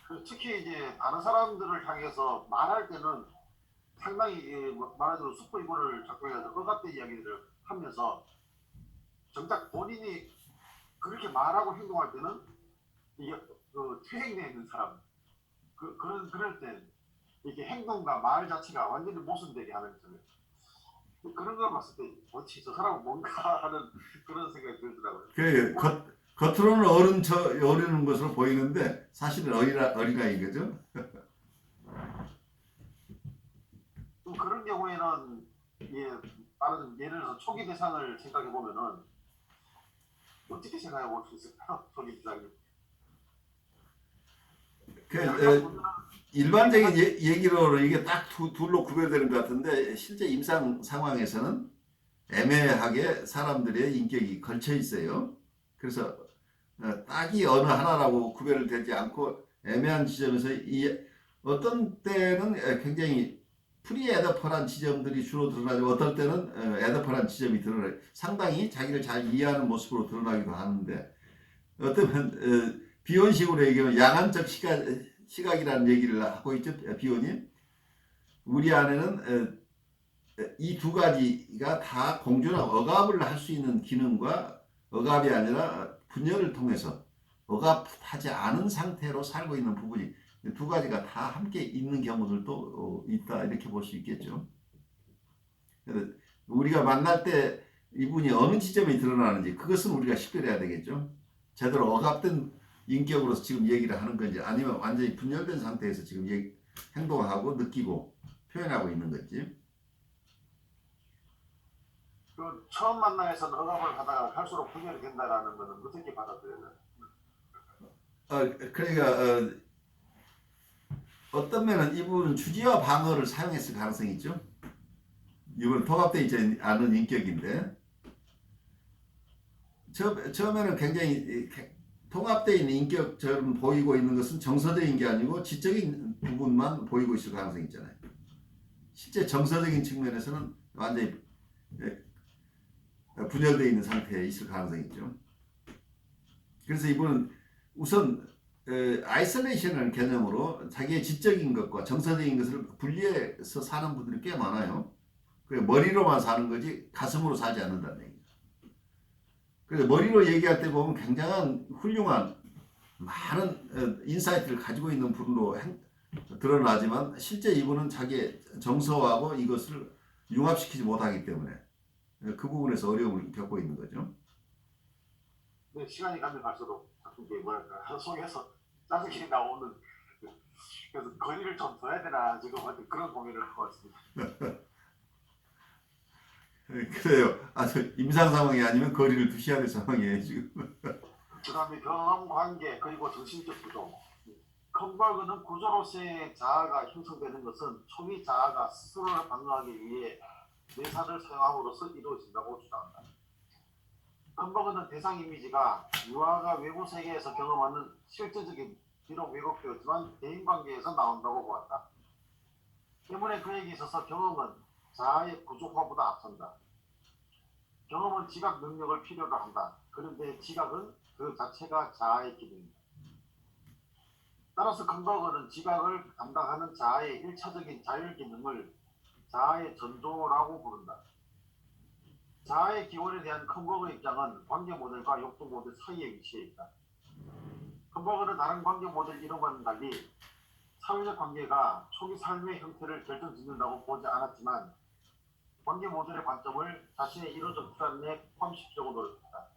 그 특히 이제 다른 사람들을 향해서 말할 때는 상당히 말하자면 슈퍼이고를 작동해서 억압된 이야기들을 하면서 정작 본인이 그렇게 말하고 행동할 때는 이게 그 퇴행되어 있는 사람 그럴 때 이게 행동과 말 자체가 완전히 모순되게 하는 거잖아요. 그런 걸 봤을 때 뭐지 저 사람은 뭔가 하는 그런 생각이 들더라고요. 그 겉으로는 어리는 것으로 보이는데 사실은 어린아이인 거죠. 또 그런 경우에는 예, 다른 예를 들어서 초기 대상을 생각해 보면은 어떻게 생각해 볼 수 있을까요? 초기 대상이 그 약간 보면 일반적인 얘기로 이게 딱 둘로 구별되는 것 같은데 실제 임상 상황에서는 애매하게 사람들의 인격이 걸쳐 있어요. 그래서 딱이 어느 하나라고 구별되지 않고 애매한 지점에서 어떤 때는 굉장히 프리에더펄한 지점들이 주로 드러나고 어떨 때는 에더펄한 지점이 드러나요. 상당히 자기를 잘 이해하는 모습으로 드러나기도 하는데 어쩌면 비혼식으로 얘기하면 양안적 시각이라는 얘기를 하고 있죠. 비혼이. 우리 안에는 이 두 가지가 다 공존하고 억압을 할 수 있는 기능과 억압이 아니라 분열을 통해서 억압하지 않은 상태로 살고 있는 부분이 두 가지가 다 함께 있는 경우들도 있다 이렇게 볼 수 있겠죠. 그래서 우리가 만날 때 이분이 어느 지점이 드러나는지 그것은 우리가 식별해야 되겠죠. 제대로 억압된 인격으로서 지금 얘기를 하는 건지 아니면 완전히 분열된 상태에서 지금 행동하고 느끼고 표현하고 있는 건지. 그 처음 만남에서는 억압을 하다가 갈수록 분열이 된다라는 것은 어떻게 받아들여요? 그러니까 어떤 면은 이분은 주지와 방어를 사용했을 가능성이 있죠. 이분은 통합되어 있지 않은 인격인데 처음에는 굉장히 통합되어 있는 인격처럼 보이고 있는 것은 정서적인 게 아니고 지적인 부분만 보이고 있을 가능성이 있잖아요. 실제 정서적인 측면에서는 완전히 분열되어 있는 상태에 있을 가능성이 있죠. 그래서 이분은 우선 아이솔레이션이라는 개념으로 자기의 지적인 것과 정서적인 것을 분리해서 사는 분들이 꽤 많아요. 머리로만 사는 거지 가슴으로 살지 않는다는 얘기죠. 그래서 머리로 얘기할 때 보면 굉장한 훌륭한 많은 인사이트를 가지고 있는 분으로 드러나지만 실제 이분은 자기의 정서하고 이것을 융합시키지 못하기 때문에 그 부분에서 어려움을 겪고 있는 거죠. 근데 시간이 가면 갈수록 자꾸 이게 뭐랄까 속에서 짜증이 나오는 그래서 거리를 좀 둬야 되나 지금 그런 고민을 하고 있습니다. 그래요. 아주 임상 상황이 아니면 거리를 두셔야 될 상황이에요 지금. 그 다음에 경험 관계 그리고 정신적 구조. 컨버그는 구조로서의 자아가 형성되는 것은 초기 자아가 스스로를 방어하기 위해 뇌사를 사용함으로써 이루어진다고 주장한다. 컨버그는 대상 이미지가 유아가 외부 세계에서 경험하는 실제적인 비록 왜곡되었지만 대인관계에서 나온다고 보았다. 때문에 그에게 있어서 경험은 자아의 구조화보다 앞선다. 경험은 지각 능력을 필요로 한다. 그런데 지각은 그 자체가 자아의 기능이다. 따라서 컨버그는 지각을 담당하는 자아의 1차적인 자율 기능을 자아의 전조라고 부른다. 자아의 기원에 대한 컨버그 입장은 관계 모델과 역도 모델 사이에 위치해 있다. 컨버그는 다른 관계 모델 이론과는 달리 사회적 관계가 초기 삶의 형태를 결정짓는다고 보지 않았지만 관계 모델의 관점을 자신의 이론적 추론에 포함시키려고 노력했다.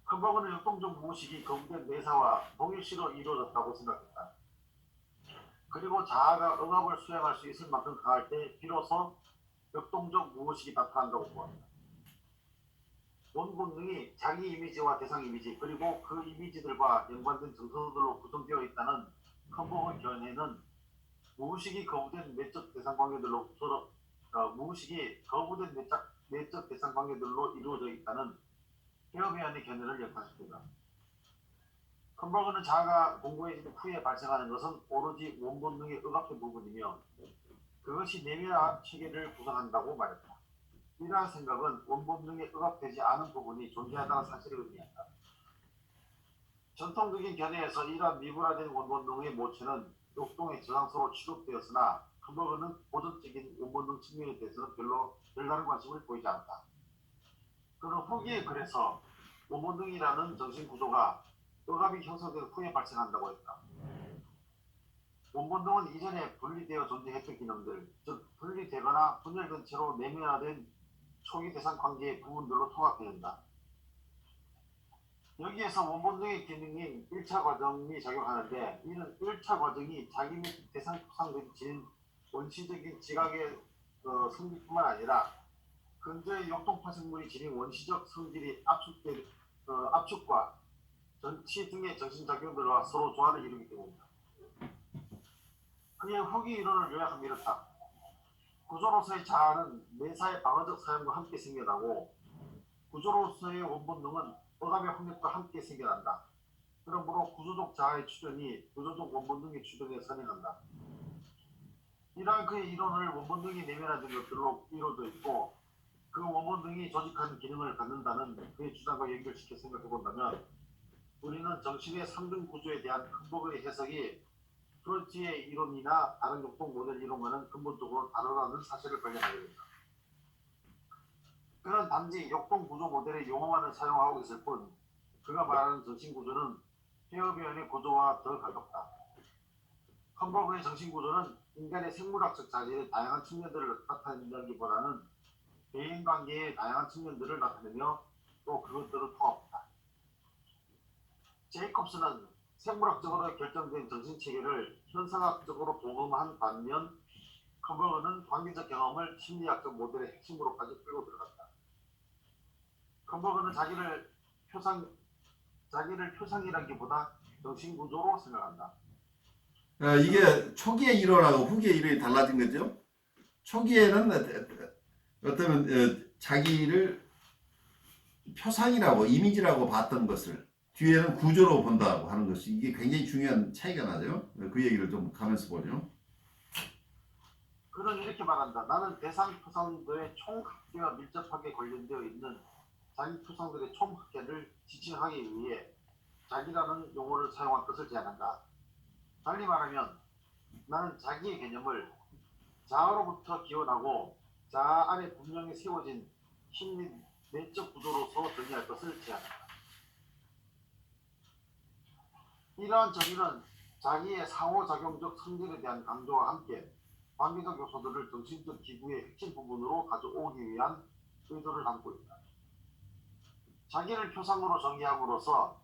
컨버그는 역동적 무의식이 거부된 내사와 동일시로 이루어졌다고 생각했다. 그리고 자아가 억압을 수행할 수 있을 만큼 강할 때 비로소 역동적 무의식이 나타난다고 보았다. 원본능이 자기 이미지와 대상 이미지 그리고 그 이미지들과 연관된 정서들로 구성되어 있다는 컨버그 견해는 무의식이 거부된 내적 대상 관계들로 무의식이 거부된 내적 대상 관계들로 이루어져 있다는 헤어베안의 견해를 역할했습니다. 컴버그는 자아가 공고해진 후에 발생하는 것은 오로지 원본능의 억압된 부분이며 그것이 내면화 체계를 구성한다고 말했다. 이러한 생각은 원본능에 억압되지 않은 부분이 존재한다는 사실을 의미한다. 전통적인 견해에서 이러한 미분화된 원본능의 모체는 역동의 저상소로 취급되었으나 컴버그는 보존적인 원본능 측면에 대해서는 별다른 관심을 보이지 않았다. 그는 후기에 그래서 원본능이라는 정신구조가 억압이 형성된 후에 발생한다고 했다. 원본능은 이전에 분리되어 존재했던 기능들, 즉 분리되거나 분열된 채로 내면화된 초기 대상 관계의 부분들로 통합된다. 여기에서 원본능의 기능인 1차 과정이 작용하는데 이는 1차 과정이 자기 및 대상 표상들이 지닌 원시적인 지각의 성질뿐만 아니라 근저의 역동파생물이 지닌 원시적 성질이 압축과 전치 등의 정신작용들과 서로 조화를 이루기 때문이다. 그의 후기 이론을 요약하면 이렇다. 구조로서의 자아는 내사의 방어적 사용과 함께 생겨나고 구조로서의 원본능은 억압의 확률과 함께 생겨난다. 그러므로 구조적 자아의 추존이 구조적 원본능의 추존에 선행한다. 이러한 그의 이론을 원본능이 내면화된 것들로 이루어져 있고 그 원본능이 조직하는 기능을 갖는다는 그의 주장과 연결시켜 생각해본다면 우리는 정신의 3등 구조에 대한 컴버그의 해석이 프로이트의 이론이나 다른 역동 모델 이론과는 근본적으로 다르다는 사실을 발견하게 된다. 그는 단지 역동 구조 모델의 용어만을 사용하고 있을 뿐 그가 말하는 정신구조는 헤어베언의 구조와 더 가깝다. 컴버그의 정신구조는 인간의 생물학적 자질의 다양한 측면들을 나타낸다기보다는 대인관계의 다양한 측면들을 나타내며 또 그것들을 통합한다. 제이콥스는 생물학적으로 결정된 정신체계를 현상학적으로 동음한 반면 컴버그는 관계적 경험을 심리학적 모델의 핵심으로까지 끌고 들어갔다. 컴버그는 자기를 표상이라기보다 정신구조로 생각한다. 이게 초기의 이론하고 후기의 이론이 달라진 거죠. 초기에는 어쩌면 자기를 표상이라고 이미지라고 봤던 것을 뒤에는 구조로 본다고 하는 것이 이게 굉장히 중요한 차이가 나죠. 그 얘기를 좀 가면서 보죠. 그는 이렇게 말한다. 나는 대상 표상들의 총학계와 밀접하게 관련되어 있는 자기 표상들의 총학계를 지칭하기 위해 자기라는 용어를 사용한 것을 제안한다. 달리 말하면 나는 자기의 개념을 자아로부터 기원하고 자아 안에 분명히 세워진 심리 내적 구조로서 정의할 것을 제안한다. 이러한 정의는 자기의 상호작용적 성질에 대한 강조와 함께 관계적 요소들을 정신적 기구의 핵심 부분으로 가져오기 위한 의도를 담고 있다. 자기를 표상으로 정의함으로써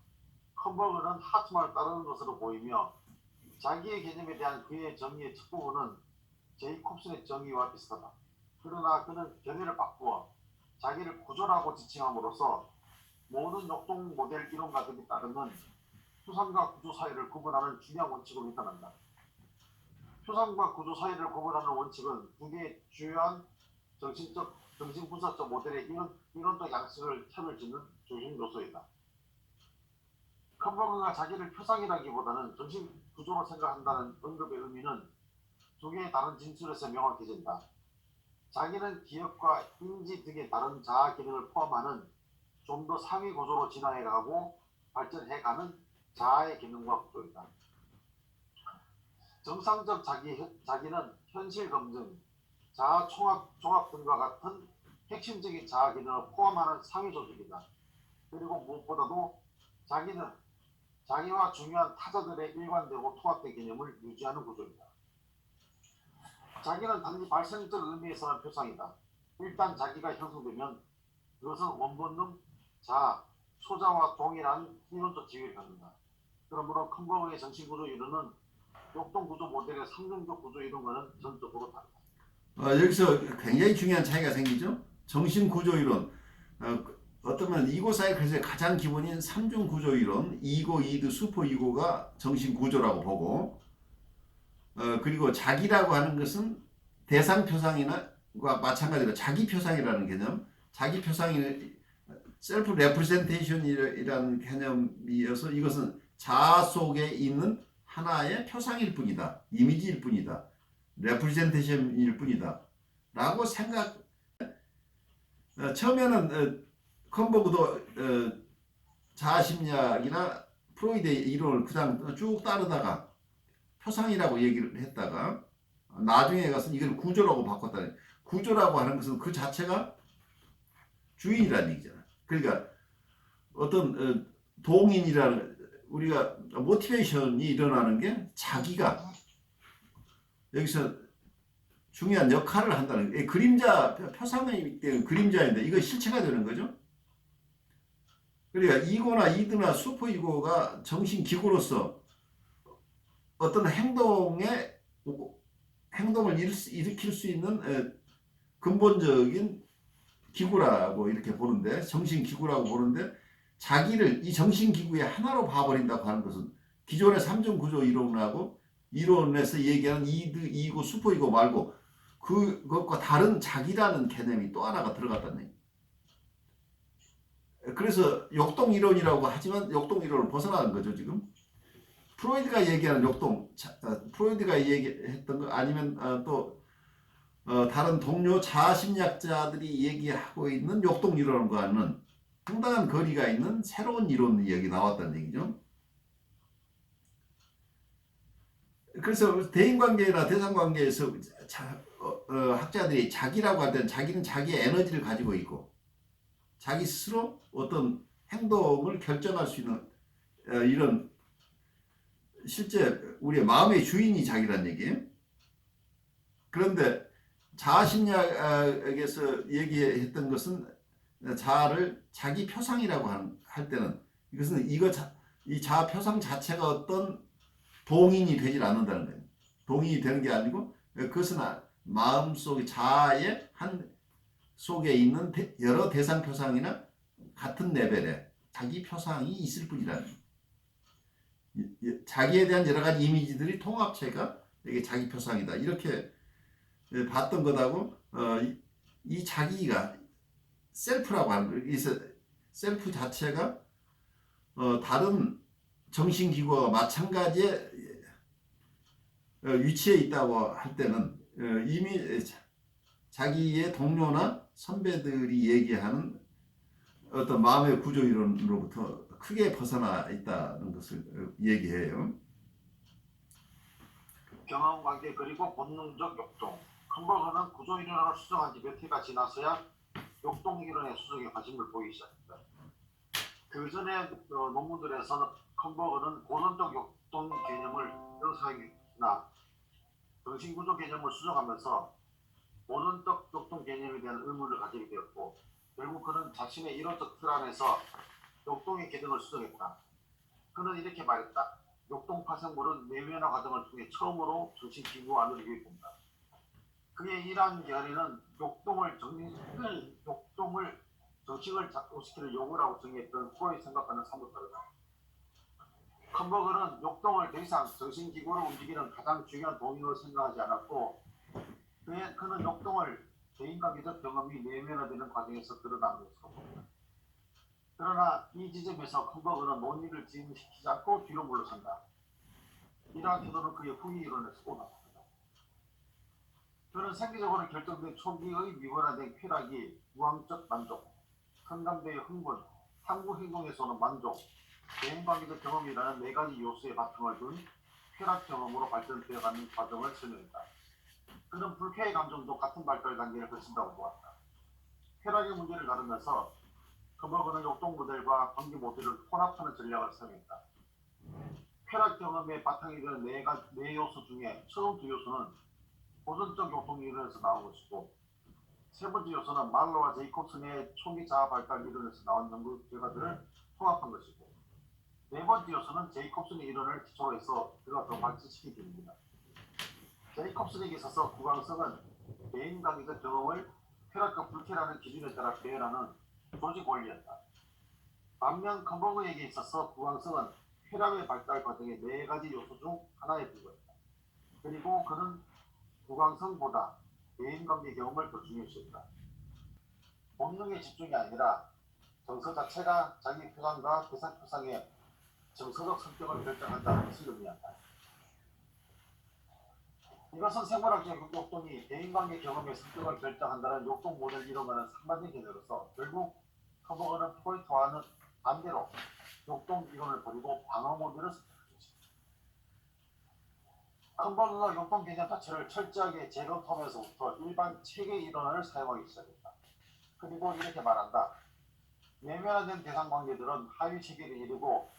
컴버그는 하트만을 따르는 것으로 보이며 자기의 개념에 대한 그의 정의의 첫 부분은 제이콥슨의 정의와 비슷하다. 그러나 그는 견해를 바꾸어 자기를 구조라고 지칭함으로써 모든 역동 모델 이론가들이 따르는 표상과 구조 사이를 구분하는 중요한 원칙으로 일어난다. 표상과 구조 사이를 구분하는 원칙은 두 개의 주요한 정신분석적 모델의 이론적 양식을 편을 짓는 중심 요소이다. 컴버그가 자기를 표상이라기보다는 정신구조로 생각한다는 언급의 의미는 두 개의 다른 진술에서 명확해진다. 자기는 기억과 인지 등의 다른 자아 기능을 포함하는 좀 더 상위 구조로 진화해가고 발전해가는 자아의 기능과 구조이다. 정상적 자기는 현실 검증, 자아 종합 등과 같은 핵심적인 자아 기능을 포함하는 상위 조직이다. 그리고 무엇보다도 자기는 자기와 중요한 타자들의 일관되고 통합된 개념을 유지하는 구조이다. 자기는 단지 발생적 의미에서만 표상이다. 일단 자기가 형성되면 그것은 원본능, 자아, 소자와 동일한 이론적 지위를 갖는다. 그러므로 컴버그의 정신구조 이론은 역동구조 모델의 3중적 구조 이론과는 전적으로 다르다. 여기서 굉장히 중요한 차이가 생기죠. 정신구조 이론. 어쩌면 이고 사이클에서 가장 기본인 3중 구조 이론, 이고, 이드, 슈퍼 이고가 정신구조라고 보고 그리고 자기라고 하는 것은 대상 표상이나 마찬가지로 자기 표상이라는 개념, 자기 표상이 셀프 레프레젠테이션이라는 개념이어서 이것은 자아 속에 있는 하나의 표상일 뿐이다. 이미지일 뿐이다. 레프레젠테이션일 뿐이다. 라고 생각. 처음에는 컴버그도 자아심리학이나 프로이드의 이론을 그냥 쭉 따르다가 표상이라고 얘기를 했다가 나중에 가서 이걸 구조라고 바꿨다. 구조라고 하는 것은 그 자체가 주인이라는 얘기잖아. 그러니까 어떤 동인이라는 우리가 모티베이션이 일어나는 게 자기가 여기서 중요한 역할을 한다는 거예요. 그림자 표상의 그림자인데 이거 실체가 되는 거죠. 그러니까 이고나 이드나 슈퍼이고가 정신 기구로서 어떤 행동을 일으킬 수 있는 근본적인 기구라고 이렇게 보는데, 정신 기구라고 보는데, 자기를 이 정신 기구의 하나로 봐버린다고 하는 것은 기존의 삼중 구조 이론하고 이론에서 얘기하는 이드, 이고, 슈퍼이고 말고 그것과 다른 자기라는 개념이 또 하나가 들어갔다는 얘기. 그래서 역동 이론이라고 하지만 역동 이론을 벗어나는 거죠 지금. 프로이드가 얘기하는 역동, 프로이드가 얘기했던 거 아니면 또 다른 동료 자아심리학자들이 얘기하고 있는 역동 이론과는 상당한 거리가 있는 새로운 이론이 여기 나왔다는 얘기죠. 그래서 대인관계나 대상관계에서 학자들이 자기라고 할 때는 자기는 자기의 에너지를 가지고 있고 자기 스스로 어떤 행동을 결정할 수 있는 이런 실제 우리의 마음의 주인이 자기란 얘기예요. 그런데 자아심리학에서 얘기했던 것은 자아를 자기 표상이라고 할 때는 이것은 이 자아 표상 자체가 어떤 동인이 되질 않는다는 거예요. 동인이 되는 게 아니고 그것은 마음속의 자아의 한 속에 있는 여러 대상 표상이나 같은 레벨의 자기 표상이 있을 뿐이라는 거예요. 자기에 대한 여러 가지 이미지들이 통합체가 이게 자기 표상이다. 이렇게 봤던 것하고 이 자기가 셀프라고 하는 거예요. 셀프 자체가 다른 정신기구와 마찬가지의 위치에 있다고 할 때는 이미 자기의 동료나 선배들이 얘기하는 어떤 마음의 구조 이론으로부터 크게 벗어나 있다는 것을 얘기해요. 경험관계 그리고 본능적 역동. 컴버그는 구조 이론을 수정한 지 몇 해가 지나서야 역동 이론의 수정에 관심을 보이기 시작했다. 그 전에 논문들에서는 컴버그는 고전적 역동 개념을 영상이나 정신구조 개념을 수정하면서 고전적 역동 개념에 대한 의문을 가지게 되었고 결국 그는 자신의 이론적 틀 안에서 역동의 개념을 수정했다. 그는 이렇게 말했다. 역동 파생물은 내면화 과정을 통해 처음으로 정신기구 안으로 유입된다. 그의 이러한 견해는 역동을 정식을 작동시키는 요구라고 정의했던 프로이드 생각과는 사뭇 다르다. 컴버그는 역동을 더 이상 정신기구로 움직이는 가장 중요한 동인으로 생각하지 않았고 그는 역동을 대인관계적 경험이 내면화되는 과정에서 드러나는 것으로 본다. 그러나 이 지점에서 컴버그는 논의를 진행시키지 않고 뒤로 물러선다. 이러한 태도는 그의 후기 이론에서 또 나타난다. 그는 생리적으로 결정된 초기의 미분화된 쾌락이 무항적 만족, 선감대의 흥분, 탐구 행동에서 오는 만족, 대인관계적 경험이라는 네 가지 요소의 바탕을 둔 쾌락 경험으로 발전되어가는 과정을 설명했다. 그는 불쾌의 감정도 같은 발달 단계를 거친다고 보았다. 쾌락의 문제를 다루면서 컴버그는 역동 모델과 관계 모델을 혼합하는 전략을 사용했다. 쾌락 경험의 바탕이 되는 네 요소 중에 처음 두 요소는 고전적 역동 이론에서 나온 것이고 세 번째 요소는 말로와 제이콥슨의 초기 자아 발달 이론에서 나온 연구 결과들을 통합한 것이고 네 번째 요소는 제이콥슨의 이론을 기초로 해서 그가 더 발전시킨点입니다. 제이콥슨에게 있어서 구강성은 대인관계적 경험을 쾌락과 불쾌라는 기준에 따라 배열하는 조직 원리였다. 반면 컴버그에게 있어서 구강성은 쾌락의 발달 과정의 네 가지 요소 중 하나에 불과했다. 그리고 그는 구강성보다 대인관계 경험을 더 중요시했다. 본능의 집중이 아니라 정서 자체가 자기 표상과 대상 표상의 정서적 성격을 결정한다는 것을 의미한다. 이것은 생물학적 욕동이 대인관계 경험의 성격을 결정한다는 욕동 모델 이론과는 상반된 개념으로서 결국 커버거는 프로이트와는 반대로 욕동 이론을 버리고 방어 모델을 선택한 것입니다. 컴버그가 욕동 개념 자체를 철저하게 재검토하면서부터 일반 체계 이론을 사용하기 시작했다. 그리고 이렇게 말한다. 외면화된 대상 관계들은 하위 체계를 이루고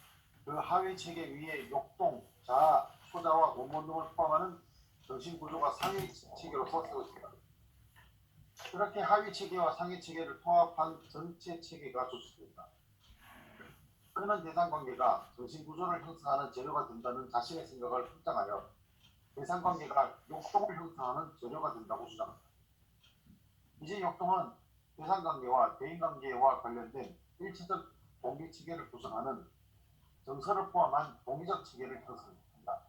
그 하위 체계 위에 욕동, 자아, 초자와 원본 등을 포함하는 정신 구조가 상위 체계로서 세워진다. 그렇게 하위 체계와 상위 체계를 통합한 전체 체계가 조직된다. 그는 대상 관계가 정신 구조를 형성하는 재료가 된다는 자신의 생각을 확장하여 대상 관계가 욕동을 형성하는 재료가 된다고 주장한다. 이제 욕동은 대상 관계와 대인 관계와 관련된 일체적 동기 체계를 구성하는 정서를 포함한 동기적 체계를 형성한다.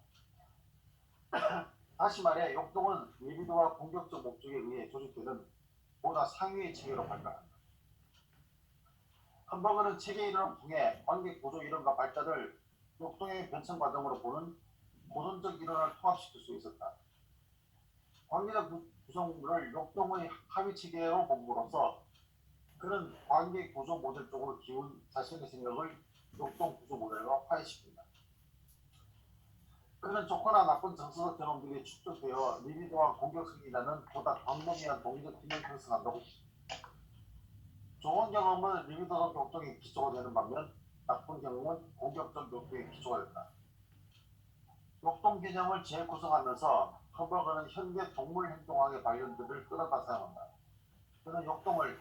다시 말해 욕동은 리비도와 공격적 목적에 의해 조직되는 보다 상위의 체계로 발달한다. 햄버거는 체계 이론을 통해 관계 구조 이론과 발달을 욕동의 변천 과정으로 보는 고전적 이론을 통합시킬 수 있었다. 관계적 구성물을 욕동의 하위 체계로 봄으로써 그는 관계 구조 모델 쪽으로 기운 자신의 생각을 욕동 구조 모델과 화해시킨다. 그는 좋거나 나쁜 정서적 경험들이 축적되어 리비도와 공격성이라는 보다 광범위한 동의적 기능을 형성한다고 했습니다. 좋은 경험은 리비도적 욕동의 기초가 되는 반면 나쁜 경험은 공격적 욕동의 기초가 된다. 욕동 개념을 재구성하면서 햄버거는 현대 동물 행동학의 발견들을 끌어다 사용한다. 그는 욕동을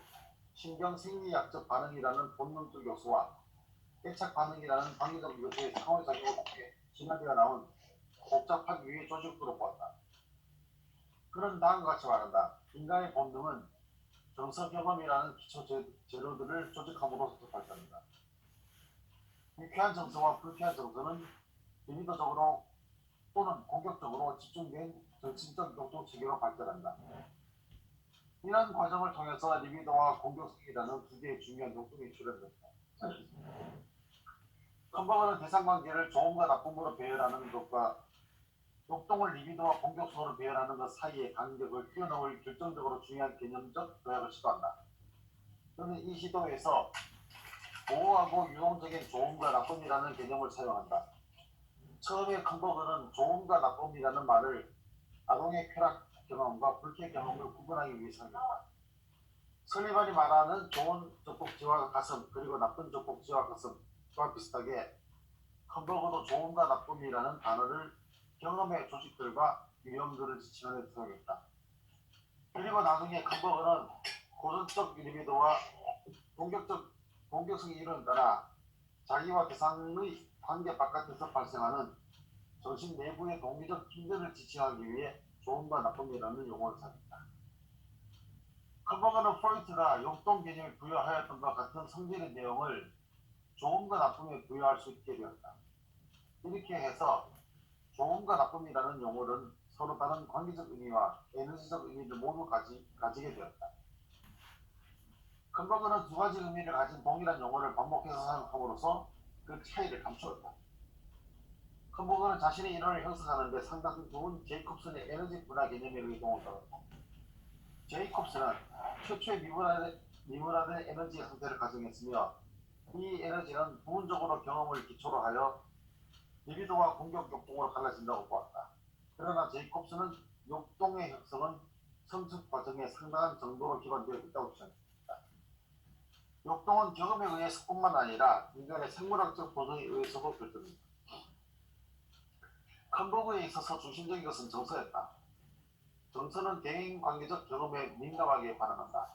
신경생리학적 반응이라는 본능적 요소와 애착 반응이라는 관계적 요소의 상호작용을 통해 진화되어 나온 복잡한 유해 조직으로 보았다. 그는 다음과 같이 말한다. 인간의 본능은 정서 경험이라는 기초 재료들을 조직함으로써 발달한다. 유쾌한 정서와 불쾌한 정서는 리비도적으로 또는 공격적으로 집중된 정신적 욕동 체계로 발달한다. 이런 과정을 통해서 리비도와 공격성이라는 두 개의 중요한 욕동이 출현된다. 컴버거는 대상관계를 좋음과 나쁨으로 배열하는 것과 욕동을 리비도와 공격성으로 배열하는 것 사이의 간격을 뛰어넘을 결정적으로 중요한 개념적 도약을 시도한다. 그는 이 시도에서 모호하고 유동적인 좋음과 나쁨이라는 개념을 사용한다. 처음에 컴버거는 좋음과 나쁨이라는 말을 아동의 쾌락 경험과 불쾌 경험을 구분하기 위해 사용했다. 설리반이 말하는 좋은 젖꼭지와 가슴 그리고 나쁜 젖꼭지와 가슴과 비슷하게 컴버거도 좋음과 나쁨이라는 단어를 경험의 조직들과 유형들을 지칭하는 데 사용했다. 그리고 나중에 컴버거는 고전적 리비도와 공격성의 이론을 따라 자기와 대상의 관계 바깥에서 발생하는 정신 내부의 동기적 힘들을 지칭하기 위해 좋음과 나쁨이라는 용어를 사용했다. 컴버거는 프로이트가 욕동 개념을 부여하였던 것 같은 성질의 내용을 좋음과 나쁨에 부여할 수 있게 되었다. 이렇게 해서 좋음과 나쁨이라는 용어는 서로 다른 관계적 의미와 에너지적 의미를 모두 가지게 되었다. 컴버거는 두 가지 의미를 가진 동일한 용어를 반복해서 사용함으로써 그 차이를 감추었다. 컴버거는 자신의 이론을 형성하는 데 상당히 좋은 제이콥슨의 에너지 분화 개념에 의해 도움을 받았다. 제이콥스는 최초의 미분화된 에너지의 상태를 가정했으며 이 에너지는 부분적으로 경험을 기초로 하여 리비도와 공격 욕동으로 갈라진다고 보았다. 그러나 제이콥스는 욕동의 형성은 성숙 과정에 상당한 정도로 기반되어 있다고 주장했다. 욕동은 경험에 의해서뿐만 아니라 인간의 생물학적 본성에 의해서도 결정된다. 컴버그에 있어서 중심적인 것은 정서였다. 정서는 대인 관계적 경험에 민감하게 반응한다.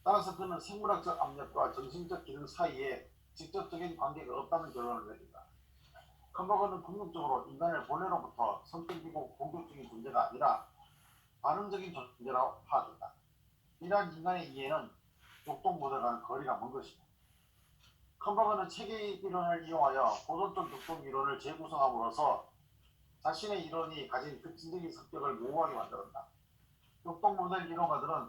따라서 그는 생물학적 압력과 정신적 기능 사이에 직접적인 관계가 없다는 결론을 내린다. 컴버거는 궁극적으로 인간을 본래로부터 선택이고 공격적인 존재가 아니라 반응적인 존재라고 파악했다. 이러한 인간의 이해는 욕동 모델과는 거리가 먼 것이다. 컴버거는 체계 이론을 이용하여 고전적 욕동 이론을 재구성함으로써 자신의 이론이 가진 특징적인 성격을 모호하게 만들었다. 역동 모델 이론가들은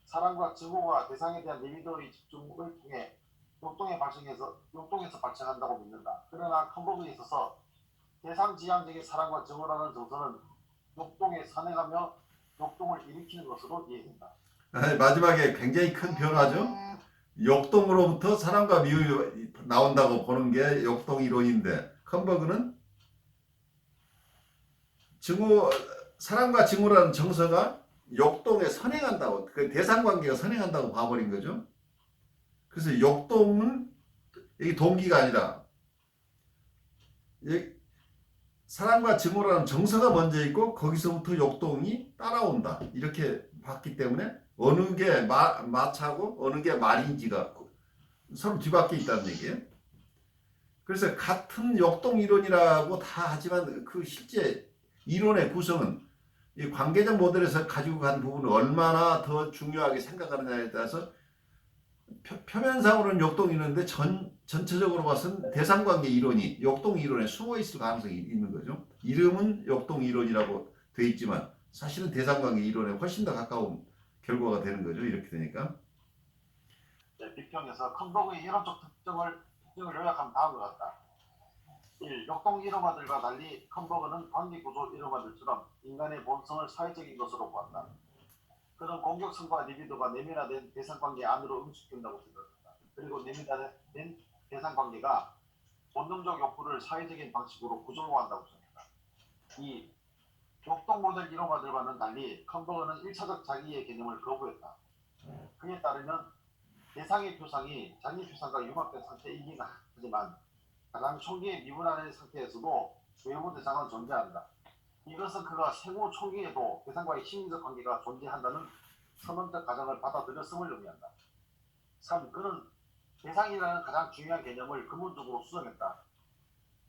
사람과 증오가 대상에 대한 리비도의 집중을 통해 역동에서 발생한다고 믿는다. 그러나 컨버그에 있어서 대상지향적인 사랑과 증오라는 정서는 역동에 선행하며 역동을 일으키는 것으로 이해된다. 마지막에 굉장히 큰 변화죠. 역동으로부터 사랑과 미움이 나온다고 보는 게 역동 이론인데 컨버그는 사랑과 증오라는 정서가 역동에 선행한다고, 그 대상관계가 선행한다고 봐버린 거죠. 그래서 역동은 이게 동기가 아니라 사랑과 증오라는 정서가 먼저 있고 거기서부터 역동이 따라온다 이렇게 봤기 때문에 어느 게 마차고 어느 게 말인지가 서로 뒤바뀌어 있다는 얘기예요. 그래서 같은 역동 이론이라고 다 하지만 그 실제 이론의 구성은 이 관계적 모델에서 가지고 간 부분을 얼마나 더 중요하게 생각하느냐에 따라서 표면상으로는 역동 이론인데 전체적으로 봐서는 대상관계 이론이 역동 이론에 숨어 있을 가능성이 있는 거죠. 이름은 역동 이론이라고 돼 있지만 사실은 대상관계 이론에 훨씬 더 가까운 결과가 되는 거죠. 이렇게 되니까. 네, 비평에서 컨버그의 이론적 특징을 요약하면 다음과 같다. 1. 역동 이론가들과 달리 컨버그는 관계구조 이론가들처럼 인간의 본성을 사회적인 것으로 보았다. 그는 공격성과 리비도가 내면화된 대상관계 안으로 응축된다고 생각한다. 그리고 내면화된 대상관계가 본능적 욕구를 사회적인 방식으로 구조화한다고 생각한다. 2. 역동 모델 이론가들과는 달리 컨버그는 1차적 자기의 개념을 거부했다. 그에 따르면 대상의 표상이 자기 표상과 융합된 상태이긴 하지만 가장 초기의 미분화된 상태에서도 외부 대상은 존재한다. 이것은 그가 생후 초기에도 대상과의 심리적 관계가 존재한다는 선언적 가정을 받아들였음을 의미한다. 3. 그는 대상이라는 가장 중요한 개념을 근본적으로 수정했다.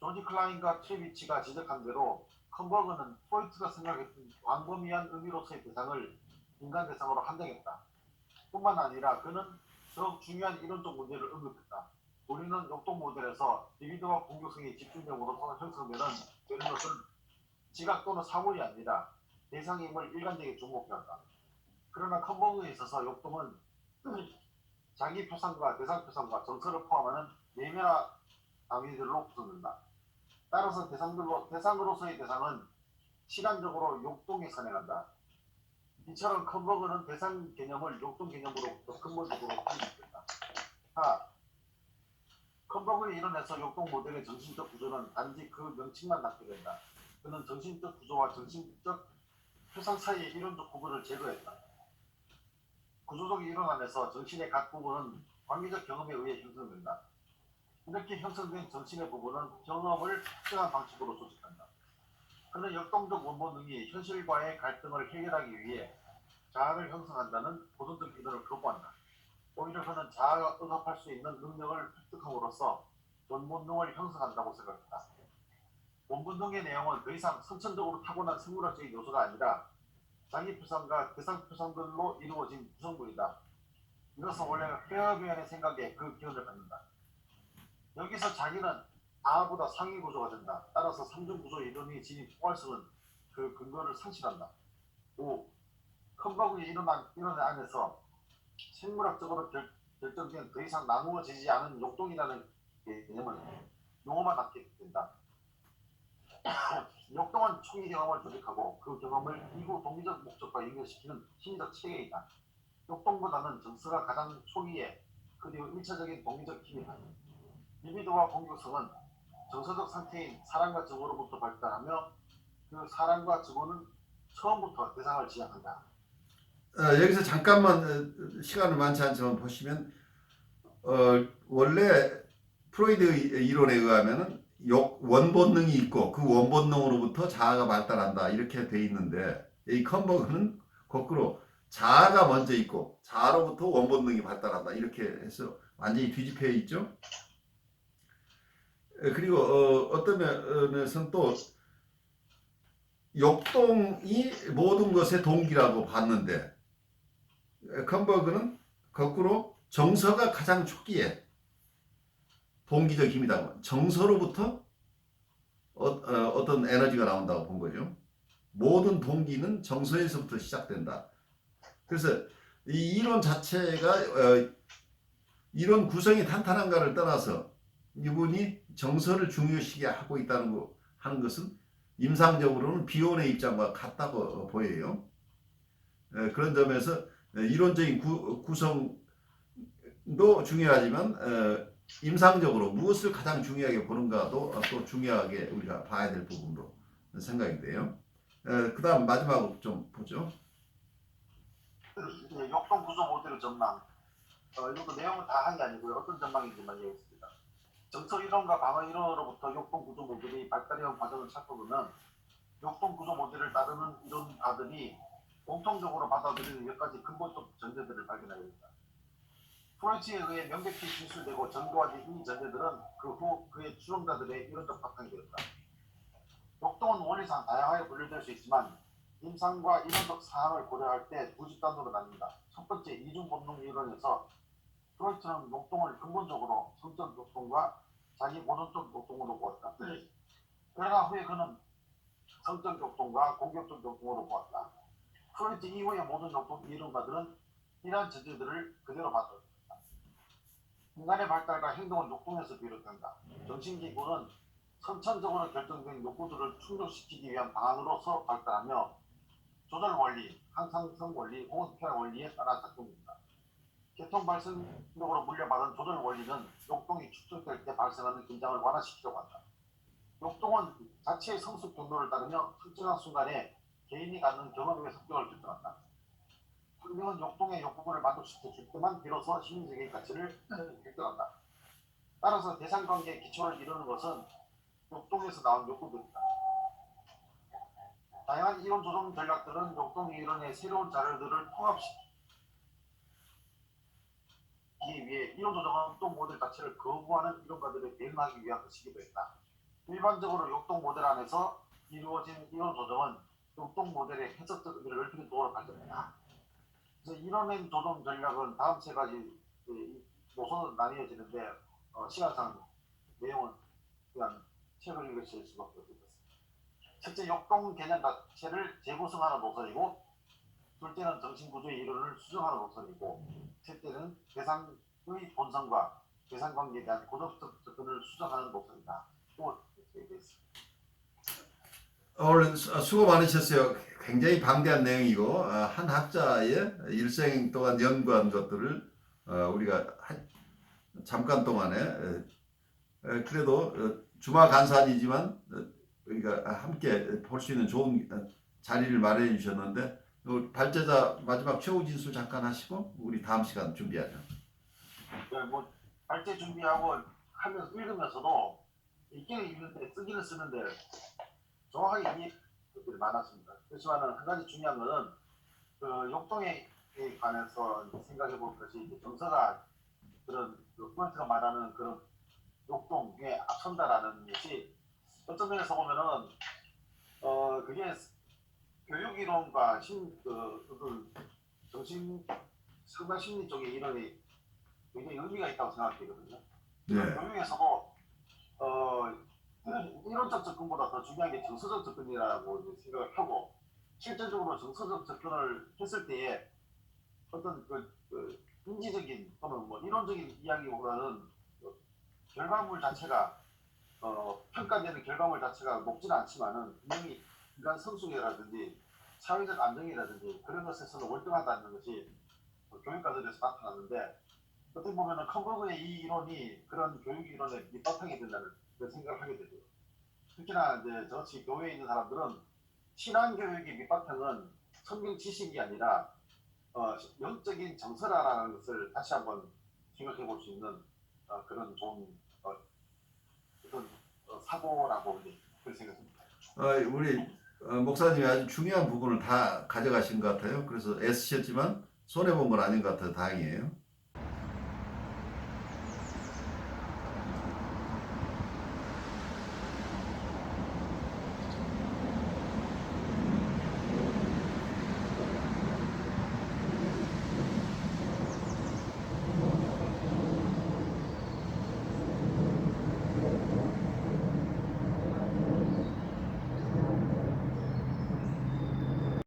조지 클라인과 트레비치가 지적한 대로 컨버그는 프로이트가 생각했던 광범위한 의미로서의 대상을 인간 대상으로 한정했다. 뿐만 아니라 그는 더욱 중요한 이론적 문제를 언급했다. 우리는 역동 모델에서 리비도와 공격성이 집중적으로 형성되는 것은 지각 또는 사물이 아니라 대상임을 일관되게 주목해왔다. 그러나 컨버그에 있어서 역동은 자기 표상과 대상 표상과 정서를 포함하는 내면화 단위들로 구성된다. 따라서 대상으로서의 대상은 시간적으로 역동에 선행한다. 이처럼 컨버그는 대상 개념을 역동 개념으로부터 근본적으로 편집했다. 4. 컨버그의 이론에서 역동 모델의 정신적 구조는 단지 그 명칭만 낳게 된다. 그는 정신적 구조와 정신적 표상 사이의 이론적 구분을 제거했다. 구조적 이론 안에서 정신의 각 부분은 관계적 경험에 의해 형성된다. 이렇게 형성된 정신의 부분은 경험을 특정한 방식으로 조직한다. 그는 역동적 원본능이 현실과의 갈등을 해결하기 위해 자아를 형성한다는 고전적 이론을 거부한다. 오히려 그는 자아가 응합할 수 있는 능력을 획득함으로써 원본능을 형성한다고 생각했다. 원본능의 내용은 더 이상 선천적으로 타고난 생물학적인 요소가 아니라 자기 표상과 대상 표상들로 이루어진 구성물이다. 이것은 원래 페어베어의 생각에 그 기원을 갖는다. 여기서 자기는 자아보다 상위 구조가 된다. 따라서 삼중구조 이론이 지닌 포괄성은 그 근거를 상실한다. 5. 컨버그의 이론 안에서 생물학적으로 결정된 더 이상 나누어지지 않은 역동이라는 개념은 용어만 낳게 된다. 역동은 초기 경험을 조직하고 그 경험을 이후 동기적 목적과 연결시키는 심리적 체계이다. 역동보다는 정서가 가장 초기에 그리고 1차적인 동기적 힘이다. 리비도와 공격성은 정서적 상태인 사랑과 증오로부터 발달하며 그 사랑과 증오는 처음부터 대상을 지향한다. 여기서 잠깐만 시간을 많지 않지만 보시면 원래 프로이드 이론에 의하면은 원본능이 있고 그 원본능으로부터 자아가 발달한다 이렇게 돼 있는데 이 컨버그는 거꾸로 자아가 먼저 있고 자아로부터 원본능이 발달한다 이렇게 해서 완전히 뒤집혀 있죠. 그리고 어떤 면에서는 또 역동이 모든 것의 동기라고 봤는데 컨버그는 거꾸로 정서가 가장 초기에 동기적 힘이다. 정서로부터 어떤 에너지가 나온다고 본 거죠. 모든 동기는 정서에서부터 시작된다. 그래서 이 이론 자체가 이론 구성이 탄탄한가를 떠나서 이분이 정서를 중요시하게 하고 있다는 거 하는 것은 임상적으로는 비혼의 입장과 같다고 보여요. 그런 점에서 이론적인 구성도 중요하지만 임상적으로 무엇을 가장 중요하게 보는가도 또 중요하게 우리가 봐야 될 부분으로 생각이 돼요. 그 다음 마지막으로 좀 보죠. 역동 구조 모델 전망. 이것도 내용은 다 한 게 아니고요. 어떤 전망인지만 얘기했습니다. 정서 이론과 방어 이론으로부터 역동 구조 모델이 발달해온 과정을 살펴보면 역동 구조 모델을 따르는 이론가들이 공통적으로 받아들이는 몇 가지 근본적 전제들을 발견하게 됩니다. 프로이트에 의해 명백히 진술되고 전도화된 이 전제들은 그 후 그의 추종자들의 이론적 바탕이 되었다. 역동은 원리상 다양하게 분류될 수 있지만 임상과 이론적 사항을 고려할 때 두 집단으로 나뉩니다. 첫 번째 이중 본능 이론에서 프로이트는 역동을 근본적으로 성적 역동과 자기 본능적 역동으로 보았다. 그러나 후에 그는 성적 역동과 공격적 역동으로 보았다. 프로이트 이후의 모든 역동 이론가들은 이러한 전제들을 그대로 받았다. 인간의 발달과 행동은 욕동에서 비롯된다. 정신기구는 선천적으로 결정된 욕구들을 충족시키기 위한 방안으로서 발달하며 조절 원리, 항상성 원리, 공급형 원리에 따라 작동됩니다. 계통 발생력으로 물려받은 조절 원리는 욕동이 축적될 때 발생하는 긴장을 완화시키려고 한다. 욕동은 자체의 성숙 경로를 따르며 특정한 순간에 개인이 갖는 경험의 성격을 결정한다. 생명은 역동의 욕구를 만족시켜줄 때만 비로소 심리적인 가치를 결정한다. 따라서 대상관계의 기초를 이루는 것은 역동에서 나온 욕구들이다. 다양한 이론 조정 전략들은 역동 이론의 새로운 자료들을 통합시키기 위해 이론 조정은 역동 모델 자체를 거부하는 이론가들에 대응하기 위한 것이기도 했다. 일반적으로 역동 모델 안에서 이루어진 이론 조정은 역동 모델의 해석적 의미를 넓히는 도구로 발전했다. 그래서 이론의 조정 전략은 다음 세 가지 노선으로 나뉘어지는데 시간상 내용은 그냥 책을 읽으실 수밖에 없습니다. 첫째, 역동 개념 자체를 재구성하는 노선이고, 둘째는 정신구조의 이론을 수정하는 노선이고, 셋째는 대상의 본성과 대상관계에 대한 고도적 접근을 수정하는 노선이다. 또 얘기했습니다. 오늘 수고 많으셨어요. 굉장히 방대한 내용이고 한 학자의 일생 동안 연구한 것들을 우리가 잠깐 동안에 그래도 주말 간산이지만 우리가 함께 볼 수 있는 좋은 자리를 마련해 주셨는데 발제자 마지막 최후 진술 잠깐 하시고 우리 다음 시간 준비하죠. 네, 뭐 발제 준비하고 하면서 읽으면서도 읽기는 읽는데 쓰기는 쓰는데 정확하게 이해할 것들이 많았습니다. 그렇지만 한 가지 중요한 것은 그 역동에 관해서 생각해 볼 것이 정서가 그런 프로이트가 말하는 그런 역동에 앞선다라는 것이 어떤 면에서 보면은 그게 교육 이론과 정신 상담 심리 쪽의 이론이 굉장히 의미가 있다고 생각되거든요. 네. 교육에서도 이론적 접근보다 더 중요한 게 정서적 접근이라고 생각을 하고 실제적으로 정서적 접근을 했을 때에 어떤 인지적인 또는 뭐 이론적인 이야기보다는 결과물 자체가 평가되는 결과물 자체가 높지는 않지만은 분명히 인간 성숙이라든지 사회적 안정이라든지 그런 것에서는 월등하다는 것이 교육가들에서 나타나는데 어떻게 보면은 컴버그의 이 이론이 그런 교육 이론의 밑바탕이 된다는 그런 생각을 하게 되죠. 특히나 이제 저같이 교회에 있는 사람들은 신앙 교육의 밑바탕은 성경 지식이 아니라 영적인 정서라는 것을 다시 한번 생각해 볼 수 있는 그런 좋은 어떤 사고라고 그렇게 생각합니다. 우리 목사님이 아주 중요한 부분을 다 가져가신 것 같아요. 그래서 애쓰셨지만 손해본 건 아닌 것 같아요. 다행이에요.